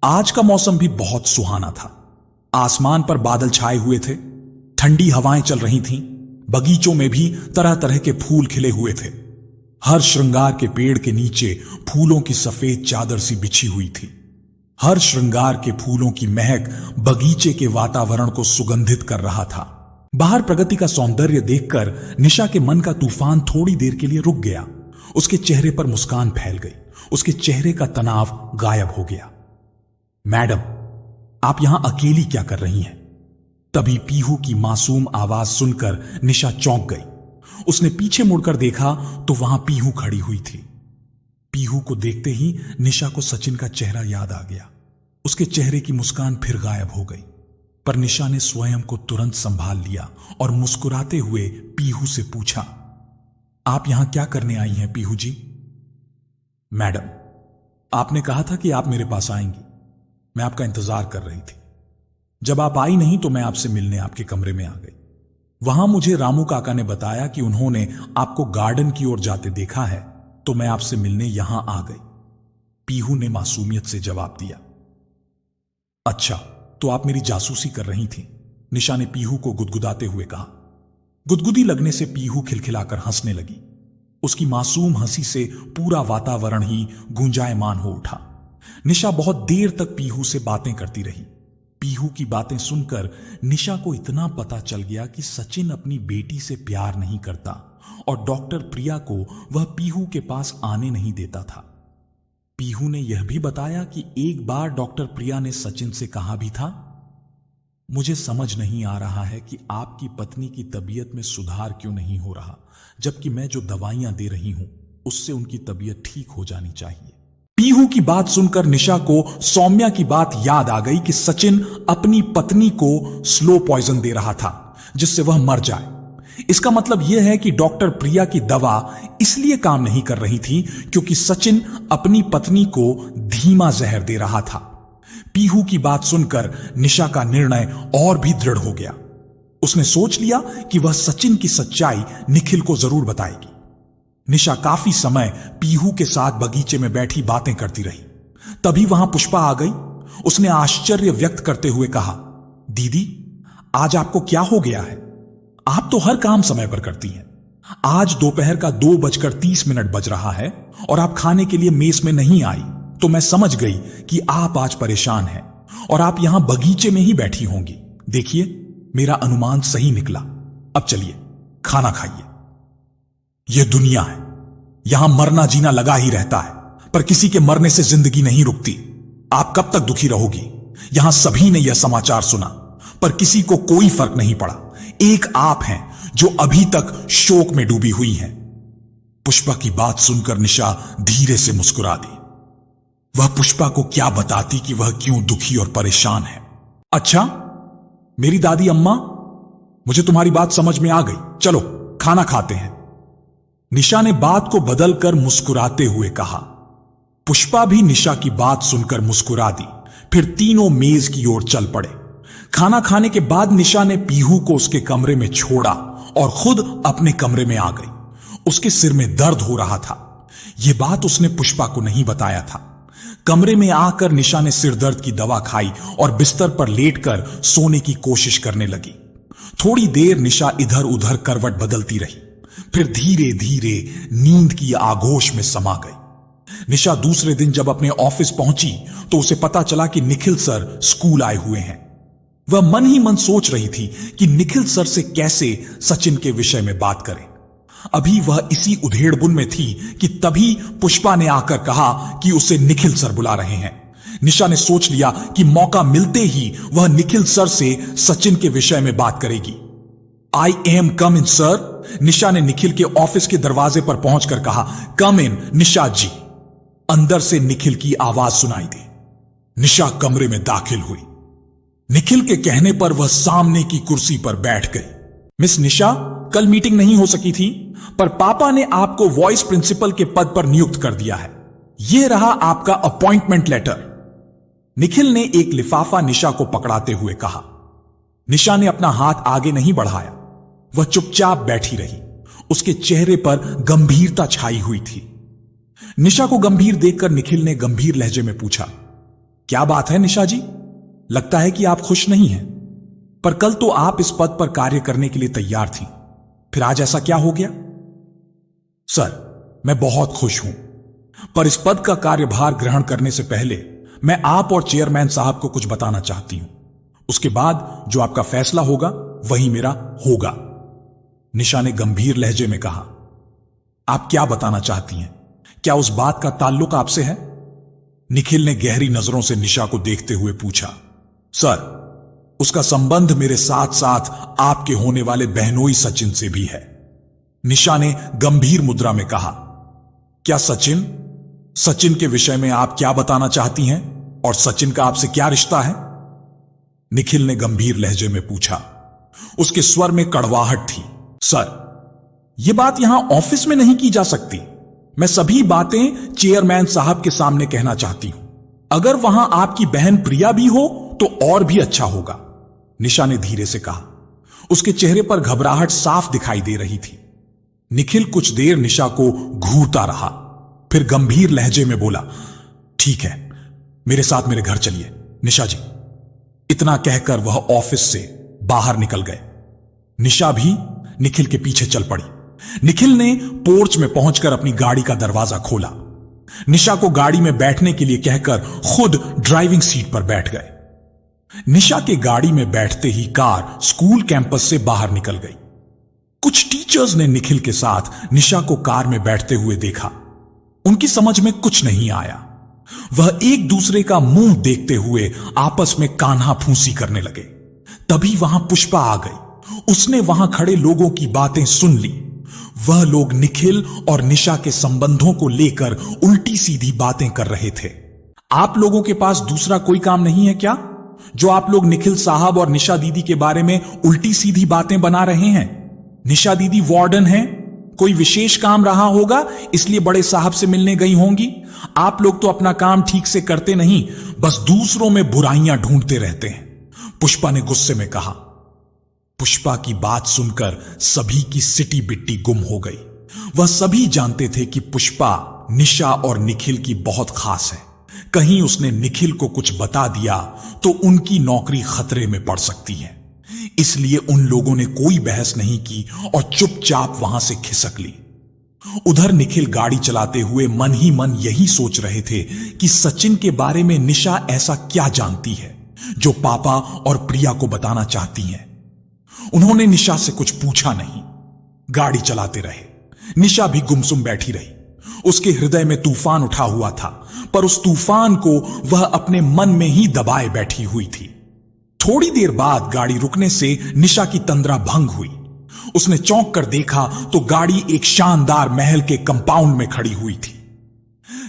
Speaker 1: आज का मौसम भी बहुत सुहाना था। आसमान पर बादल छाए हुए थे, ठंडी हवाएं चल रही थीं, बगीचों में भी तरह तरह के फूल खिले हुए थे। हर श्रृंगार के पेड़ के नीचे फूलों की सफेद चादर सी बिछी हुई थी। हर श्रृंगार के फूलों की महक बगीचे के वातावरण को सुगंधित कर रहा था। बाहर प्रगति का सौंदर्य देखकर निशा के मन का तूफान थोड़ी देर के लिए रुक गया। उसके चेहरे पर मुस्कान फैल गई। उसके चेहरे का तनाव गायब हो गया। मैडम, आप यहां अकेली क्या कर रही हैं? तभी पीहू की मासूम आवाज सुनकर निशा चौंक गई। उसने पीछे मुड़कर देखा तो वहां पीहू खड़ी हुई थी। पीहू को देखते ही निशा को सचिन का चेहरा याद आ गया। उसके चेहरे की मुस्कान फिर गायब हो गई, पर निशा ने स्वयं को तुरंत संभाल लिया और मुस्कुराते हुए पीहू से पूछा, आप यहां क्या करने आई हैं पीहू जी? मैडम, आपने कहा था कि आप मेरे पास आएंगी। मैं आपका इंतजार कर रही थी। जब आप आई नहीं तो मैं आपसे मिलने आपके कमरे में आ गई। वहां मुझे रामू काका ने बताया कि उन्होंने आपको गार्डन की ओर जाते देखा है, तो मैं आपसे मिलने यहां आ गई। पीहू ने मासूमियत से जवाब दिया। अच्छा, तो आप मेरी जासूसी कर रही थी? निशा ने पीहू को गुदगुदाते हुए कहा। गुदगुदी लगने से पीहू खिलखिलाकर हंसने लगी। उसकी मासूम हंसी से पूरा वातावरण ही गूंजायमान हो उठा। निशा बहुत देर तक पीहू से बातें करती रही। पीहू की बातें सुनकर निशा को इतना पता चल गया कि सचिन अपनी बेटी से प्यार नहीं करता और डॉक्टर प्रिया को वह पीहू के पास आने नहीं देता था। पीहू ने यह भी बताया कि एक बार डॉक्टर प्रिया ने सचिन से कहा भी था, मुझे समझ नहीं आ रहा है कि आपकी पत्नी की तबीयत में सुधार क्यों नहीं हो रहा, जबकि मैं जो दवाइयां दे रही हूं उससे उनकी तबीयत ठीक हो जानी चाहिए। पीहू की बात सुनकर निशा को सौम्या की बात याद आ गई कि सचिन अपनी पत्नी को स्लो पॉइजन दे रहा था जिससे वह मर जाए। इसका मतलब यह है कि डॉक्टर प्रिया की दवा इसलिए काम नहीं कर रही थी क्योंकि सचिन अपनी पत्नी को धीमा जहर दे रहा था। पीहू की बात सुनकर निशा का निर्णय और भी दृढ़ हो गया। उसने सोच लिया कि वह सचिन की सच्चाई निखिल को जरूर बताएगी। निशा काफी समय पीहू के साथ बगीचे में बैठी बातें करती रही। तभी वहां पुष्पा आ गई। उसने आश्चर्य व्यक्त करते हुए कहा, दीदी, आज आपको क्या हो गया है? आप तो हर काम समय पर करती हैं। आज दोपहर का 2:30 बज रहा है और आप खाने के लिए मेस में नहीं आई, तो मैं समझ गई कि आप आज परेशान हैं और आप यहां बगीचे में ही बैठी होंगी। देखिए, मेरा अनुमान सही निकला। अब चलिए खाना खाइए। यह दुनिया है, यहां मरना जीना लगा ही रहता है, पर किसी के मरने से जिंदगी नहीं रुकती। आप कब तक दुखी रहोगी? यहां सभी ने यह समाचार सुना, पर किसी को कोई फर्क नहीं पड़ा। एक आप हैं जो अभी तक शोक में डूबी हुई हैं। पुष्पा की बात सुनकर निशा धीरे से मुस्कुरा दी। वह पुष्पा को क्या बताती कि वह क्यों दुखी और परेशान है। अच्छा मेरी दादी अम्मा, मुझे तुम्हारी बात समझ में आ गई, चलो खाना खाते हैं। निशा ने बात को बदलकर मुस्कुराते हुए कहा। पुष्पा भी निशा की बात सुनकर मुस्कुरा दी। फिर तीनों मेज की ओर चल पड़े। खाना खाने के बाद निशा ने पीहू को उसके कमरे में छोड़ा और खुद अपने कमरे में आ गई। उसके सिर में दर्द हो रहा था। यह बात उसने पुष्पा को नहीं बताया था। कमरे में आकर निशा ने सिर दर्द की दवा खाई और बिस्तर पर लेटकर सोने की कोशिश करने लगी। थोड़ी देर निशा इधर उधर करवट बदलती रही, फिर धीरे धीरे नींद की आगोश में समा गई। निशा दूसरे दिन जब अपने ऑफिस पहुंची तो उसे पता चला कि निखिल सर स्कूल आए हुए हैं। वह मन ही मन सोच रही थी कि निखिल सर से कैसे सचिन के विषय में बात करें। अभी वह इसी उधेड़बुन में थी कि तभी पुष्पा ने आकर कहा कि उसे निखिल सर बुला रहे हैं। निशा ने सोच लिया कि मौका मिलते ही वह निखिल सर से सचिन के विषय में बात करेगी। I am come in sir. निशा ने निखिल के ऑफिस के दरवाजे पर पहुंचकर कहा, कम इन निशा जी। अंदर से निखिल की आवाज सुनाई दी। निशा कमरे में दाखिल हुई। निखिल के कहने पर वह सामने की कुर्सी पर बैठ गई। मिस निशा, कल मीटिंग नहीं हो सकी थी, पर पापा ने आपको वॉइस प्रिंसिपल के पद पर नियुक्त कर दिया है। यह रहा आपका अपॉइंटमेंट लेटर। निखिल ने एक लिफाफा निशा को पकड़ाते हुए कहा। निशा ने अपना हाथ आगे नहीं बढ़ाया। वह चुपचाप बैठी रही। उसके चेहरे पर गंभीरता छाई हुई थी। निशा को गंभीर देखकर निखिल ने गंभीर लहजे में पूछा, क्या बात है निशा जी? लगता है कि आप खुश नहीं हैं, पर कल तो आप इस पद पर कार्य करने के लिए तैयार थी, फिर आज ऐसा क्या हो गया? सर, मैं बहुत खुश हूं, पर इस पद का कार्यभार ग्रहण करने से पहले मैं आप और चेयरमैन साहब को कुछ बताना चाहती हूं। उसके बाद जो आपका फैसला होगा वही मेरा होगा। निशा ने गंभीर लहजे में कहा। आप क्या बताना चाहती हैं? क्या उस बात का ताल्लुक आपसे है? निखिल ने गहरी नजरों से निशा को देखते हुए पूछा। सर, उसका संबंध मेरे साथ साथ आपके होने वाले बहनोई सचिन से भी है। निशा ने गंभीर मुद्रा में कहा। क्या सचिन? सचिन के विषय में आप क्या बताना चाहती हैं और सचिन का आपसे क्या रिश्ता है? निखिल ने गंभीर लहजे में पूछा। उसके स्वर में कड़वाहट थी। सर, यह बात यहां ऑफिस में नहीं की जा सकती। मैं सभी बातें चेयरमैन साहब के सामने कहना चाहती हूं। अगर वहां आपकी बहन प्रिया भी हो तो और भी अच्छा होगा, निशा ने धीरे से कहा। उसके चेहरे पर घबराहट साफ दिखाई दे रही थी। निखिल कुछ देर निशा को घूरता रहा, फिर गंभीर लहजे में बोला, ठीक है, मेरे साथ मेरे घर चलिए निशा जी। इतना कहकर वह ऑफिस से बाहर निकल गए। निशा भी निखिल के पीछे चल पड़ी। निखिल ने पोर्च में पहुंचकर अपनी गाड़ी का दरवाजा खोला। निशा को गाड़ी में बैठने के लिए कहकर खुद ड्राइविंग सीट पर बैठ गए। निशा के गाड़ी में बैठते ही कार स्कूल कैंपस से बाहर निकल गई। कुछ टीचर्स ने निखिल के साथ निशा को कार में बैठते हुए देखा। उनकी समझ में कुछ नहीं आया। वह एक दूसरे का मुंह देखते हुए आपस में कान्हा फूंसी करने लगे। तभी वहां पुष्पा आ गई। उसने वहां खड़े लोगों की बातें सुन ली। वह लोग निखिल और निशा के संबंधों को लेकर उल्टी सीधी बातें कर रहे थे। आप लोगों के पास दूसरा कोई काम नहीं है क्या, जो आप लोग निखिल साहब और निशा दीदी के बारे में उल्टी सीधी बातें बना रहे हैं? निशा दीदी वार्डन हैं, कोई विशेष काम रहा होगा इसलिए बड़े साहब से मिलने गई होंगी। आप लोग तो अपना काम ठीक से करते नहीं, बस दूसरों में बुराइयां ढूंढते रहते हैं, पुष्पा ने गुस्से में कहा। पुष्पा की बात सुनकर सभी की सिटी बिट्टी गुम हो गई। वह सभी जानते थे कि पुष्पा निशा और निखिल की बहुत खास है। कहीं उसने निखिल को कुछ बता दिया तो उनकी नौकरी खतरे में पड़ सकती है। इसलिए उन लोगों ने कोई बहस नहीं की और चुपचाप वहां से खिसक ली। उधर निखिल गाड़ी चलाते हुए मन ही मन यही सोच रहे थे कि सचिन के बारे में निशा ऐसा क्या जानती है जो पापा और प्रिया को बताना चाहती हैं। उन्होंने निशा से कुछ पूछा नहीं। गाड़ी चलाते रहे। निशा भी गुमसुम बैठी रही। उसके हृदय में तूफान उठा हुआ था, पर उस तूफान को वह अपने मन में ही दबाए बैठी हुई थी। थोड़ी देर बाद गाड़ी रुकने से निशा की तंद्रा भंग हुई। उसने चौंक कर देखा तो गाड़ी एक शानदार महल के कंपाउंड में खड़ी हुई थी।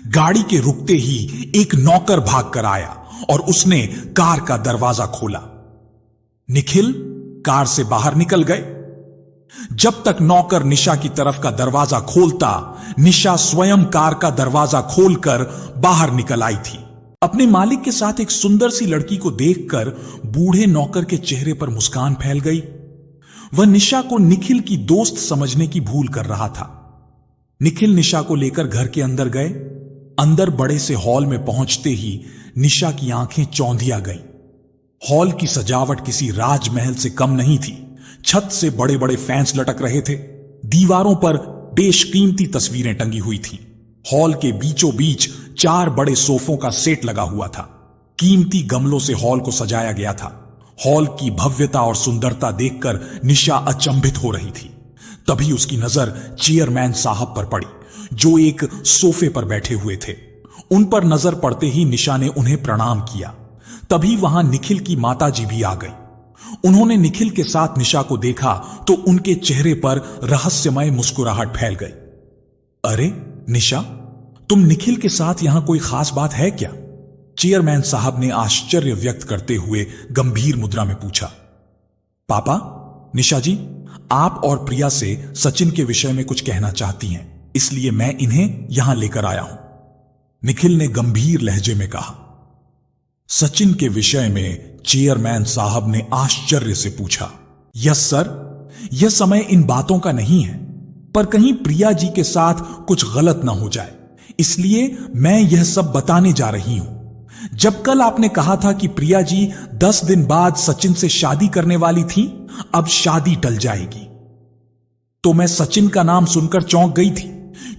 Speaker 1: गाड़ी के रुकते ही एक नौकर भागकर आया और उसने कार का दरवाजा खोला। निखिल कार से बाहर निकल गए। जब तक नौकर निशा की तरफ का दरवाजा खोलता, निशा स्वयं कार का दरवाजा खोलकर बाहर निकल आई थी। अपने मालिक के साथ एक सुंदर सी लड़की को देखकर बूढ़े नौकर के चेहरे पर मुस्कान फैल गई। वह निशा को निखिल की दोस्त समझने की भूल कर रहा था। निखिल निशा को लेकर घर के अंदर गए। अंदर बड़े से हॉल में पहुंचते ही निशा की आंखें चौंधिया गईं। हॉल की सजावट किसी राजमहल से कम नहीं थी। छत से बड़े बड़े फैंस लटक रहे थे। दीवारों पर बेशकीमती तस्वीरें टंगी हुई थीं। हॉल के बीचों बीच 4 बड़े सोफों का सेट लगा हुआ था। कीमती गमलों से हॉल को सजाया गया था। हॉल की भव्यता और सुंदरता देखकर निशा अचंभित हो रही थी। तभी उसकी नजर चेयरमैन साहब पर पड़ी, जो एक सोफे पर बैठे हुए थे। उन पर नजर पड़ते ही निशा ने उन्हें प्रणाम किया। तभी वहां निखिल की माताजी भी आ गई। उन्होंने निखिल के साथ निशा को देखा तो उनके चेहरे पर रहस्यमय मुस्कुराहट फैल गई। अरे निशा, तुम निखिल के साथ यहां कोई खास बात है क्या? चेयरमैन साहब ने आश्चर्य व्यक्त करते हुए गंभीर मुद्रा में पूछा। पापा, निशा जी आप और प्रिया से सचिन के विषय में कुछ कहना चाहती हैं, इसलिए मैं इन्हें यहां लेकर आया हूं, निखिल ने गंभीर लहजे में कहा। सचिन के विषय में चेयरमैन साहब ने आश्चर्य से पूछा। यस सर, यह समय इन बातों का नहीं है, पर कहीं प्रिया जी के साथ कुछ गलत ना हो जाए, इसलिए मैं यह सब बताने जा रही हूं। जब कल आपने कहा था कि प्रिया जी 10 दिन बाद सचिन से शादी करने वाली थी, अब शादी टल जाएगी, तो मैं सचिन का नाम सुनकर चौंक गई थी,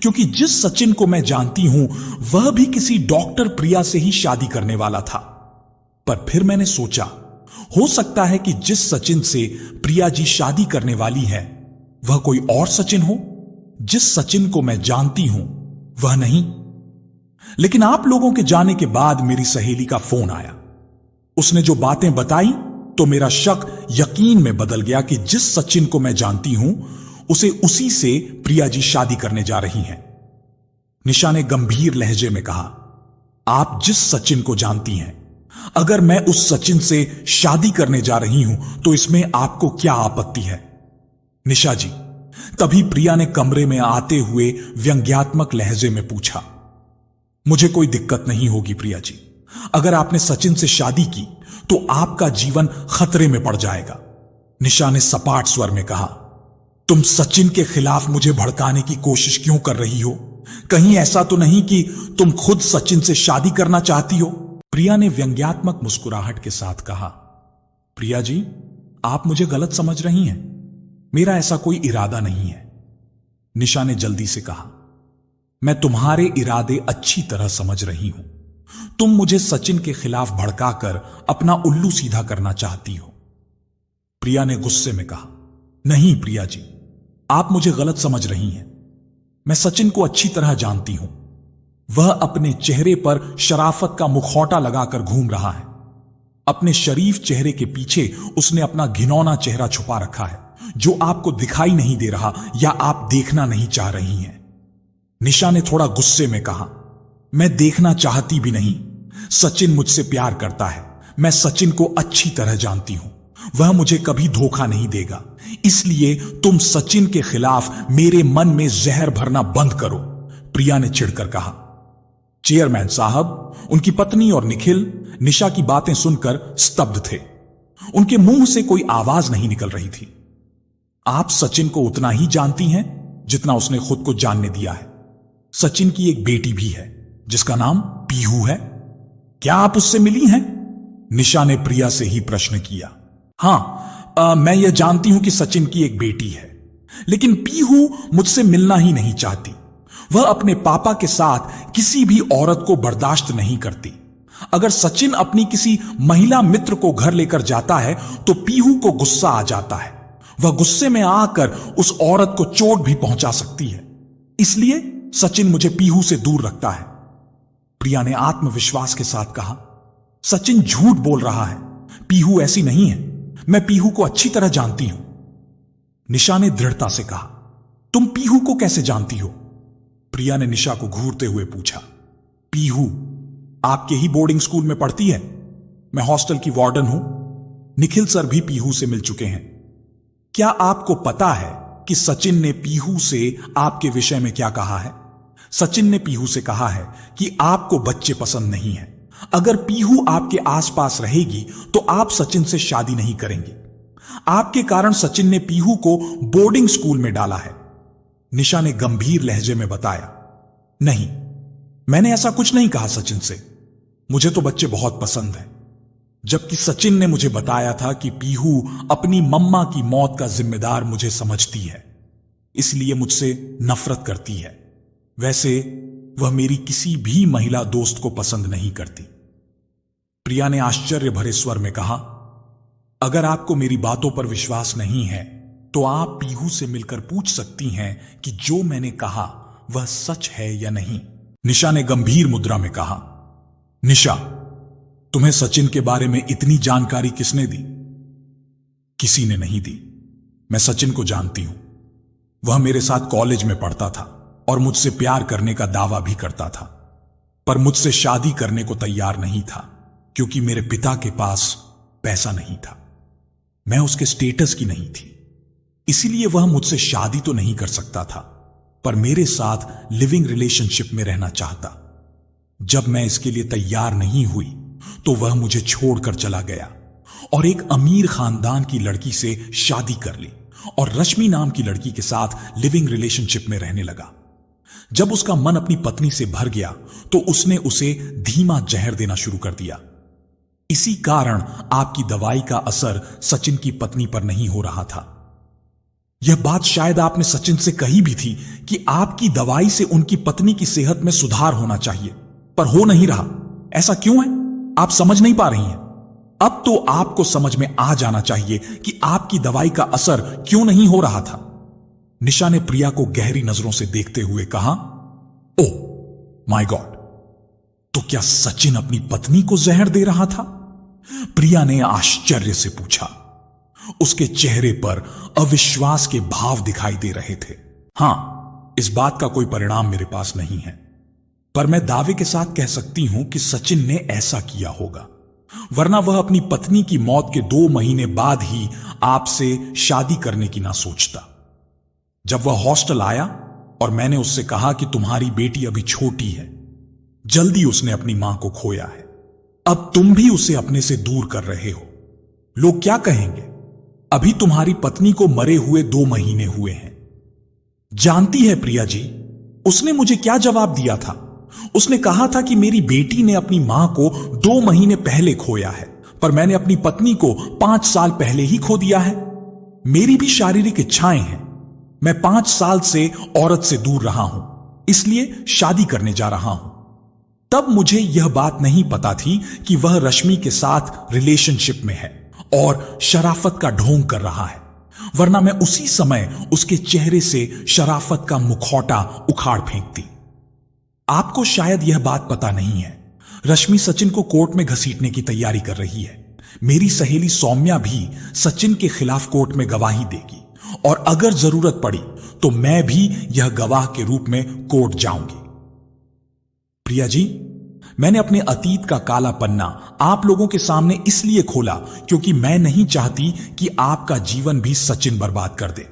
Speaker 1: क्योंकि जिस सचिन को मैं जानती हूं वह भी किसी डॉक्टर प्रिया से ही शादी करने वाला था। पर फिर मैंने सोचा, हो सकता है कि जिस सचिन से प्रिया जी शादी करने वाली है वह कोई और सचिन हो। जिस सचिन को मैं जानती हूं वह नहीं। लेकिन आप लोगों के जाने के बाद मेरी सहेली का फोन आया। उसने जो बातें बताई तो मेरा शक यकीन में बदल गया कि जिस सचिन को मैं जानती हूं उसे उसी से प्रिया जी शादी करने जा रही हैं। निशा ने गंभीर लहजे में कहा, आप जिस सचिन को जानती हैं, अगर मैं उस सचिन से शादी करने जा रही हूं तो इसमें आपको क्या आपत्ति है? निशा जी, तभी प्रिया ने कमरे में आते हुए व्यंग्यात्मक लहजे में पूछा। मुझे कोई दिक्कत नहीं होगी प्रिया जी, अगर आपने सचिन से शादी की तो आपका जीवन खतरे में पड़ जाएगा, निशा ने सपाट स्वर में कहा। तुम सचिन के खिलाफ मुझे भड़काने की कोशिश क्यों कर रही हो? कहीं ऐसा तो नहीं कि तुम खुद सचिन से शादी करना चाहती हो? प्रिया ने व्यंग्यात्मक मुस्कुराहट के साथ कहा। प्रिया जी, आप मुझे गलत समझ रही हैं, मेरा ऐसा कोई इरादा नहीं है, निशा ने जल्दी से कहा। मैं तुम्हारे इरादे अच्छी तरह समझ रही हूं। तुम मुझे सचिन के खिलाफ भड़काकर अपना उल्लू सीधा करना चाहती हो। प्रिया ने गुस्से में कहा। नहीं प्रिया जी, आप मुझे गलत समझ रही हैं। मैं सचिन को अच्छी तरह जानती हूं। वह अपने चेहरे पर शराफत का मुखौटा लगाकर घूम रहा है। अपने शरीफ चेहरे के पीछे उसने अपना घिनौना चेहरा छुपा रखा है, जो आपको दिखाई नहीं दे रहा या आप देखना नहीं चाह रही हैं। निशा ने थोड़ा गुस्से में कहा, मैं देखना चाहती भी नहीं। सचिन मुझसे प्यार करता है। मैं सचिन को अच्छी तरह जानती हूं। वह मुझे कभी धोखा नहीं देगा। इसलिए तुम सचिन के खिलाफ मेरे मन में जहर भरना बंद करो, प्रिया ने चिढ़कर कहा। चेयरमैन साहब, उनकी पत्नी और निखिल निशा की बातें सुनकर स्तब्ध थे। उनके मुंह से कोई आवाज नहीं निकल रही थी। आप सचिन को उतना ही जानती हैं जितना उसने खुद को जानने दिया है। सचिन की एक बेटी भी है जिसका नाम पीहू है। क्या आप उससे मिली हैं? निशा ने प्रिया से ही प्रश्न किया। हां, मैं यह जानती हूं कि सचिन की एक बेटी है, लेकिन पीहू मुझसे मिलना ही नहीं चाहती। वह अपने पापा के साथ किसी भी औरत को बर्दाश्त नहीं करती। अगर सचिन अपनी किसी महिला मित्र को घर लेकर जाता है तो पीहू को गुस्सा आ जाता है। वह गुस्से में आकर उस औरत को चोट भी पहुंचा सकती है। इसलिए सचिन मुझे पीहू से दूर रखता है, प्रिया ने आत्मविश्वास के साथ कहा। सचिन झूठ बोल रहा है। पीहू ऐसी नहीं है। मैं पीहू को अच्छी तरह जानती हूं। निशा ने दृढ़ता से कहा। तुम पीहू को कैसे जानती हो? प्रिया ने निशा को घूरते हुए पूछा। पीहू आपके ही बोर्डिंग स्कूल में पढ़ती है। मैं हॉस्टल की वार्डन हूं। निखिल सर भी पीहू से मिल चुके हैं। क्या आपको पता है कि सचिन ने पीहू से आपके विषय में क्या कहा है? सचिन ने पीहू से कहा है कि आपको बच्चे पसंद नहीं है। अगर पीहू आपके आसपास रहेगी तो आप सचिन से शादी नहीं करेंगे। आपके कारण सचिन ने पीहू को बोर्डिंग स्कूल में डाला है। निशा ने गंभीर लहजे में बताया। नहीं, मैंने ऐसा कुछ नहीं कहा सचिन से। मुझे तो बच्चे बहुत पसंद हैं। जबकि सचिन ने मुझे बताया था कि पीहू अपनी मम्मा की मौत का जिम्मेदार मुझे समझती है, इसलिए मुझसे नफरत करती है। वैसे वह मेरी किसी भी महिला दोस्त को पसंद नहीं करती। प्रिया ने आश्चर्य भरे स्वर में कहा। अगर आपको मेरी बातों पर विश्वास नहीं है तो आप पीहू से मिलकर पूछ सकती हैं कि जो मैंने कहा वह सच है या नहीं। निशा ने गंभीर मुद्रा में कहा। निशा, तुम्हें सचिन के बारे में इतनी जानकारी किसने दी? किसी ने नहीं दी। मैं सचिन को जानती हूं। वह मेरे साथ कॉलेज में पढ़ता था और मुझसे प्यार करने का दावा भी करता था, पर मुझसे शादी करने को तैयार नहीं था क्योंकि मेरे पिता के पास पैसा नहीं था। मैं उसके स्टेटस की नहीं थी, इसीलिए वह मुझसे शादी तो नहीं कर सकता था, पर मेरे साथ लिविंग रिलेशनशिप में रहना चाहता। जब मैं इसके लिए तैयार नहीं हुई तो वह मुझे छोड़कर चला गया और एक अमीर खानदान की लड़की से शादी कर ली और रश्मि नाम की लड़की के साथ लिविंग रिलेशनशिप में रहने लगा। जब उसका मन अपनी पत्नी से भर गया तो उसने उसे धीमा जहर देना शुरू कर दिया। इसी कारण आपकी दवाई का असर सचिन की पत्नी पर नहीं हो रहा था। यह बात शायद आपने सचिन से कही भी थी कि आपकी दवाई से उनकी पत्नी की सेहत में सुधार होना चाहिए, पर हो नहीं रहा। ऐसा क्यों है? आप समझ नहीं पा रही हैं। अब तो आपको समझ में आ जाना चाहिए कि आपकी दवाई का असर क्यों नहीं हो रहा था। निशा ने प्रिया को गहरी नजरों से देखते हुए कहा। ओह माय गॉड, तो क्या सचिन अपनी पत्नी को जहर दे रहा था? प्रिया ने आश्चर्य से पूछा। उसके चेहरे पर अविश्वास के भाव दिखाई दे रहे थे। हां, इस बात का कोई परिणाम मेरे पास नहीं है, पर मैं दावे के साथ कह सकती हूं कि सचिन ने ऐसा किया होगा, वरना वह अपनी पत्नी की मौत के 2 महीने बाद ही आपसे शादी करने की ना सोचता। जब वह हॉस्टल आया और मैंने उससे कहा कि तुम्हारी बेटी अभी छोटी है, जल्दी उसने अपनी मां को खोया है, अब तुम भी उसे अपने से दूर कर रहे हो। लोग क्या कहेंगे? अभी तुम्हारी पत्नी को मरे हुए 2 महीने हुए हैं। जानती है प्रिया जी, उसने मुझे क्या जवाब दिया था? उसने कहा था कि मेरी बेटी ने अपनी मां को 2 महीने पहले खोया है, पर मैंने अपनी पत्नी को 5 साल पहले ही खो दिया है। मेरी भी शारीरिक इच्छाएं हैं। मैं 5 साल से औरत से दूर रहा हूं, इसलिए शादी करने जा रहा हूं। तब मुझे यह बात नहीं पता थी कि वह रश्मि के साथ रिलेशनशिप में है और शराफत का ढोंग कर रहा है, वरना मैं उसी समय उसके चेहरे से शराफत का मुखौटा उखाड़ फेंकती। आपको शायद यह बात पता नहीं है, रश्मि सचिन को कोर्ट में घसीटने की तैयारी कर रही है। मेरी सहेली सौम्या भी सचिन के खिलाफ कोर्ट में गवाही देगी और अगर जरूरत पड़ी तो मैं भी यह गवाह के रूप में कोर्ट जाऊंगी। प्रिया जी, मैंने अपने अतीत का काला पन्ना आप लोगों के सामने इसलिए खोला क्योंकि मैं नहीं चाहती कि आपका जीवन भी सचिन बर्बाद कर दे।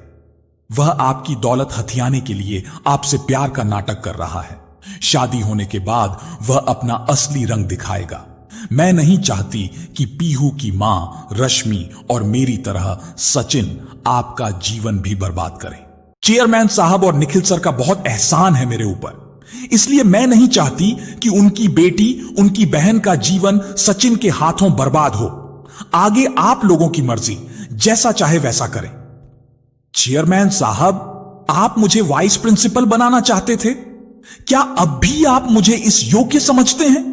Speaker 1: वह आपकी दौलत हथियाने के लिए आपसे प्यार का नाटक कर रहा है। शादी होने के बाद वह अपना असली रंग दिखाएगा। मैं नहीं चाहती कि पीहू की मां रश्मि और मेरी तरह सचिन आपका जीवन भी बर्बाद करे। चेयरमैन साहब और निखिल सर का बहुत एहसान है मेरे ऊपर, इसलिए मैं नहीं चाहती कि उनकी बेटी, उनकी बहन का जीवन सचिन के हाथों बर्बाद हो। आगे आप लोगों की मर्जी, जैसा चाहे वैसा करें। चेयरमैन साहब, आप मुझे वाइस प्रिंसिपल बनाना चाहते थे, क्या अब भी आप मुझे इस योग्य समझते हैं?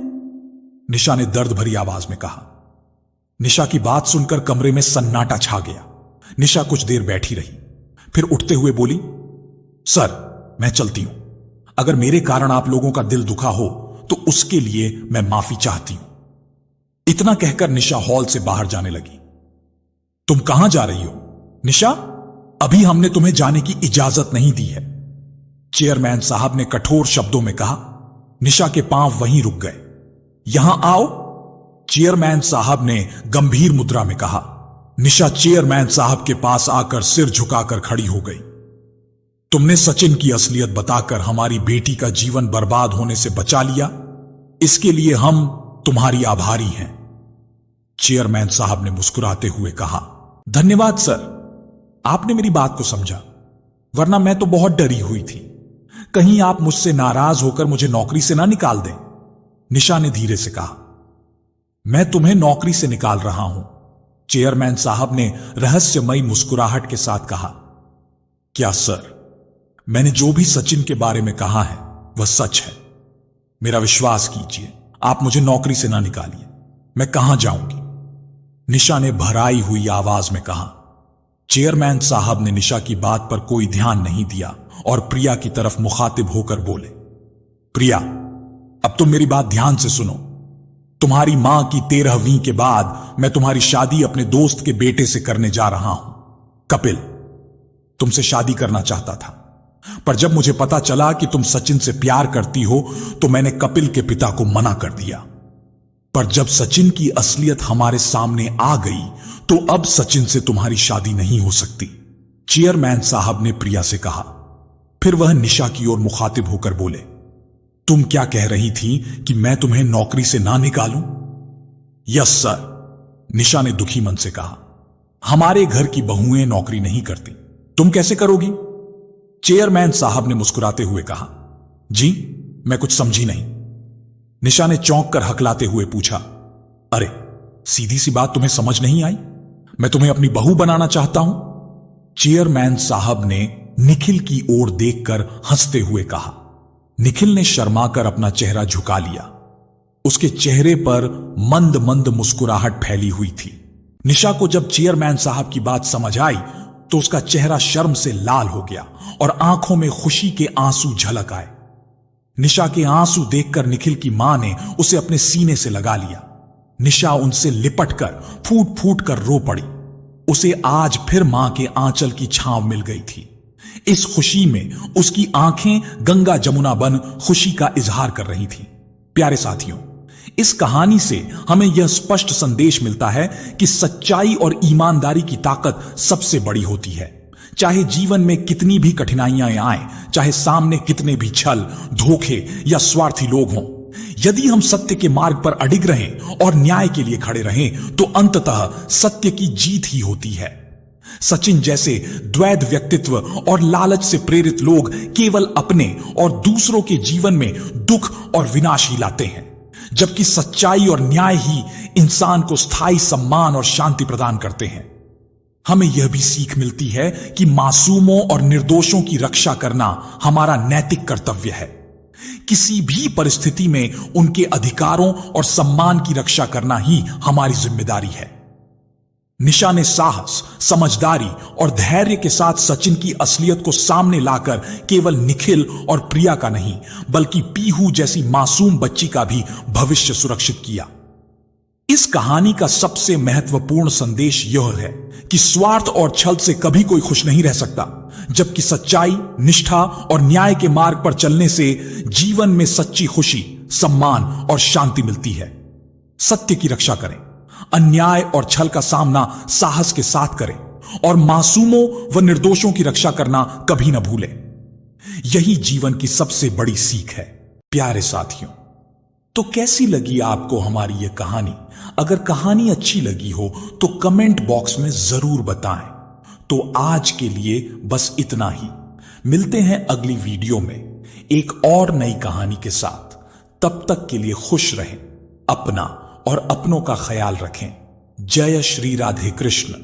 Speaker 1: निशा ने दर्द भरी आवाज में कहा। निशा की बात सुनकर कमरे में सन्नाटा छा गया। निशा कुछ देर बैठी रही, फिर उठते हुए बोली, सर मैं चलती हूं। अगर मेरे कारण आप लोगों का दिल दुखा हो तो उसके लिए मैं माफी चाहती हूं। इतना कहकर निशा हॉल से बाहर जाने लगी। तुम कहां जा रही हो? निशा, अभी हमने तुम्हें जाने की इजाजत नहीं दी है। चेयरमैन साहब ने कठोर शब्दों में कहा। निशा के पांव वहीं रुक गए। यहां आओ, चेयरमैन साहब ने गंभीर मुद्रा में कहा। निशा चेयरमैन साहब के पास आकर सिर झुकाकर खड़ी हो गई। तुमने सचिन की असलियत बताकर हमारी बेटी का जीवन बर्बाद होने से बचा लिया, इसके लिए हम तुम्हारी आभारी हैं। चेयरमैन साहब ने मुस्कुराते हुए कहा। धन्यवाद सर, आपने मेरी बात को समझा, वरना मैं तो बहुत डरी हुई थी। कहीं आप मुझसे नाराज होकर मुझे नौकरी से ना निकाल दें। निशा ने धीरे से कहा। मैं तुम्हें नौकरी से निकाल रहा हूं, चेयरमैन साहब ने रहस्यमयी मुस्कुराहट के साथ कहा। क्या सर, मैंने जो भी सचिन के बारे में कहा है वह सच है। मेरा विश्वास कीजिए, आप मुझे नौकरी से ना निकालिए। मैं कहां जाऊंगी? निशा ने भराई हुई आवाज में कहा। चेयरमैन साहब ने निशा की बात पर कोई ध्यान नहीं दिया और प्रिया की तरफ मुखातिब होकर बोले। प्रिया, अब तुम मेरी बात ध्यान से सुनो। तुम्हारी मां की 13वीं के बाद मैं तुम्हारी शादी अपने दोस्त के बेटे से करने जा रहा हूं। कपिल तुमसे शादी करना चाहता था, पर जब मुझे पता चला कि तुम सचिन से प्यार करती हो तो मैंने कपिल के पिता को मना कर दिया। पर जब सचिन की असलियत हमारे सामने आ गई तो अब सचिन से तुम्हारी शादी नहीं हो सकती, चेयरमैन साहब ने प्रिया से कहा। फिर वह निशा की ओर मुखातिब होकर बोले। तुम क्या कह रही थी कि मैं तुम्हें नौकरी से ना निकालूं? यस सर, निशा ने दुखी मन से कहा। हमारे घर की बहुएं नौकरी नहीं करती, तुम कैसे करोगी? चेयरमैन साहब ने मुस्कुराते हुए कहा। जी, मैं कुछ समझी नहीं। निशा ने चौंक कर हकलाते हुए पूछा। अरे, सीधी सी बात तुम्हें समझ नहीं आई? मैं तुम्हें अपनी बहू बनाना चाहता हूं। चेयरमैन साहब ने निखिल की ओर देखकर हंसते हुए कहा। निखिल ने शर्माकर अपना चेहरा झुका लिया। उसके चेहरे पर मंद मंद मुस्कुराहट फैली हुई थी। निशा को जब चेयरमैन साहब की बात समझ आई तो उसका चेहरा शर्म से लाल हो गया और आंखों में खुशी के आंसू झलक आए। निशा के आंसू देखकर निखिल की मां ने उसे अपने सीने से लगा लिया। निशा उनसे लिपटकर फूट फूट कर रो पड़ी। उसे आज फिर मां के आंचल की छांव मिल गई थी। इस खुशी में उसकी आंखें गंगा जमुना बन खुशी का इजहार कर रही थीं। प्यारे साथियों, इस कहानी से हमें यह स्पष्ट संदेश मिलता है कि सच्चाई और ईमानदारी की ताकत सबसे बड़ी होती है। चाहे जीवन में कितनी भी कठिनाइयां आए, चाहे सामने कितने भी छल, धोखे या स्वार्थी लोग हों, यदि हम सत्य के मार्ग पर अडिग रहें और न्याय के लिए खड़े रहें तो अंततः सत्य की जीत ही होती है। सचिन जैसे द्वैध व्यक्तित्व और लालच से प्रेरित लोग केवल अपने और दूसरों के जीवन में दुख और विनाश ही लाते हैं, जबकि सच्चाई और न्याय ही इंसान को स्थायी सम्मान और शांति प्रदान करते हैं। हमें यह भी सीख मिलती है कि मासूमों और निर्दोषों की रक्षा करना हमारा नैतिक कर्तव्य है। किसी भी परिस्थिति में उनके अधिकारों और सम्मान की रक्षा करना ही हमारी जिम्मेदारी है। निशा ने साहस, समझदारी और धैर्य के साथ सचिन की असलियत को सामने लाकर केवल निखिल और प्रिया का नहीं, बल्कि पीहू जैसी मासूम बच्ची का भी भविष्य सुरक्षित किया। इस कहानी का सबसे महत्वपूर्ण संदेश यह है कि स्वार्थ और छल से कभी कोई खुश नहीं रह सकता, जबकि सच्चाई, निष्ठा और न्याय के मार्ग पर चलने से जीवन में सच्ची खुशी, सम्मान और शांति मिलती है। सत्य की रक्षा करें, अन्याय और छल का सामना साहस के साथ करें और मासूमों व निर्दोषों की रक्षा करना कभी न भूलें। यही जीवन की सबसे बड़ी सीख है। प्यारे साथियों, तो कैसी लगी आपको हमारी यह कहानी? अगर कहानी अच्छी लगी हो तो कमेंट बॉक्स में जरूर बताएं। तो आज के लिए बस इतना ही। मिलते हैं अगली वीडियो में एक और नई कहानी के साथ। तब तक के लिए खुश रहें, अपना और अपनों का ख्याल रखें। जय श्री राधे कृष्ण।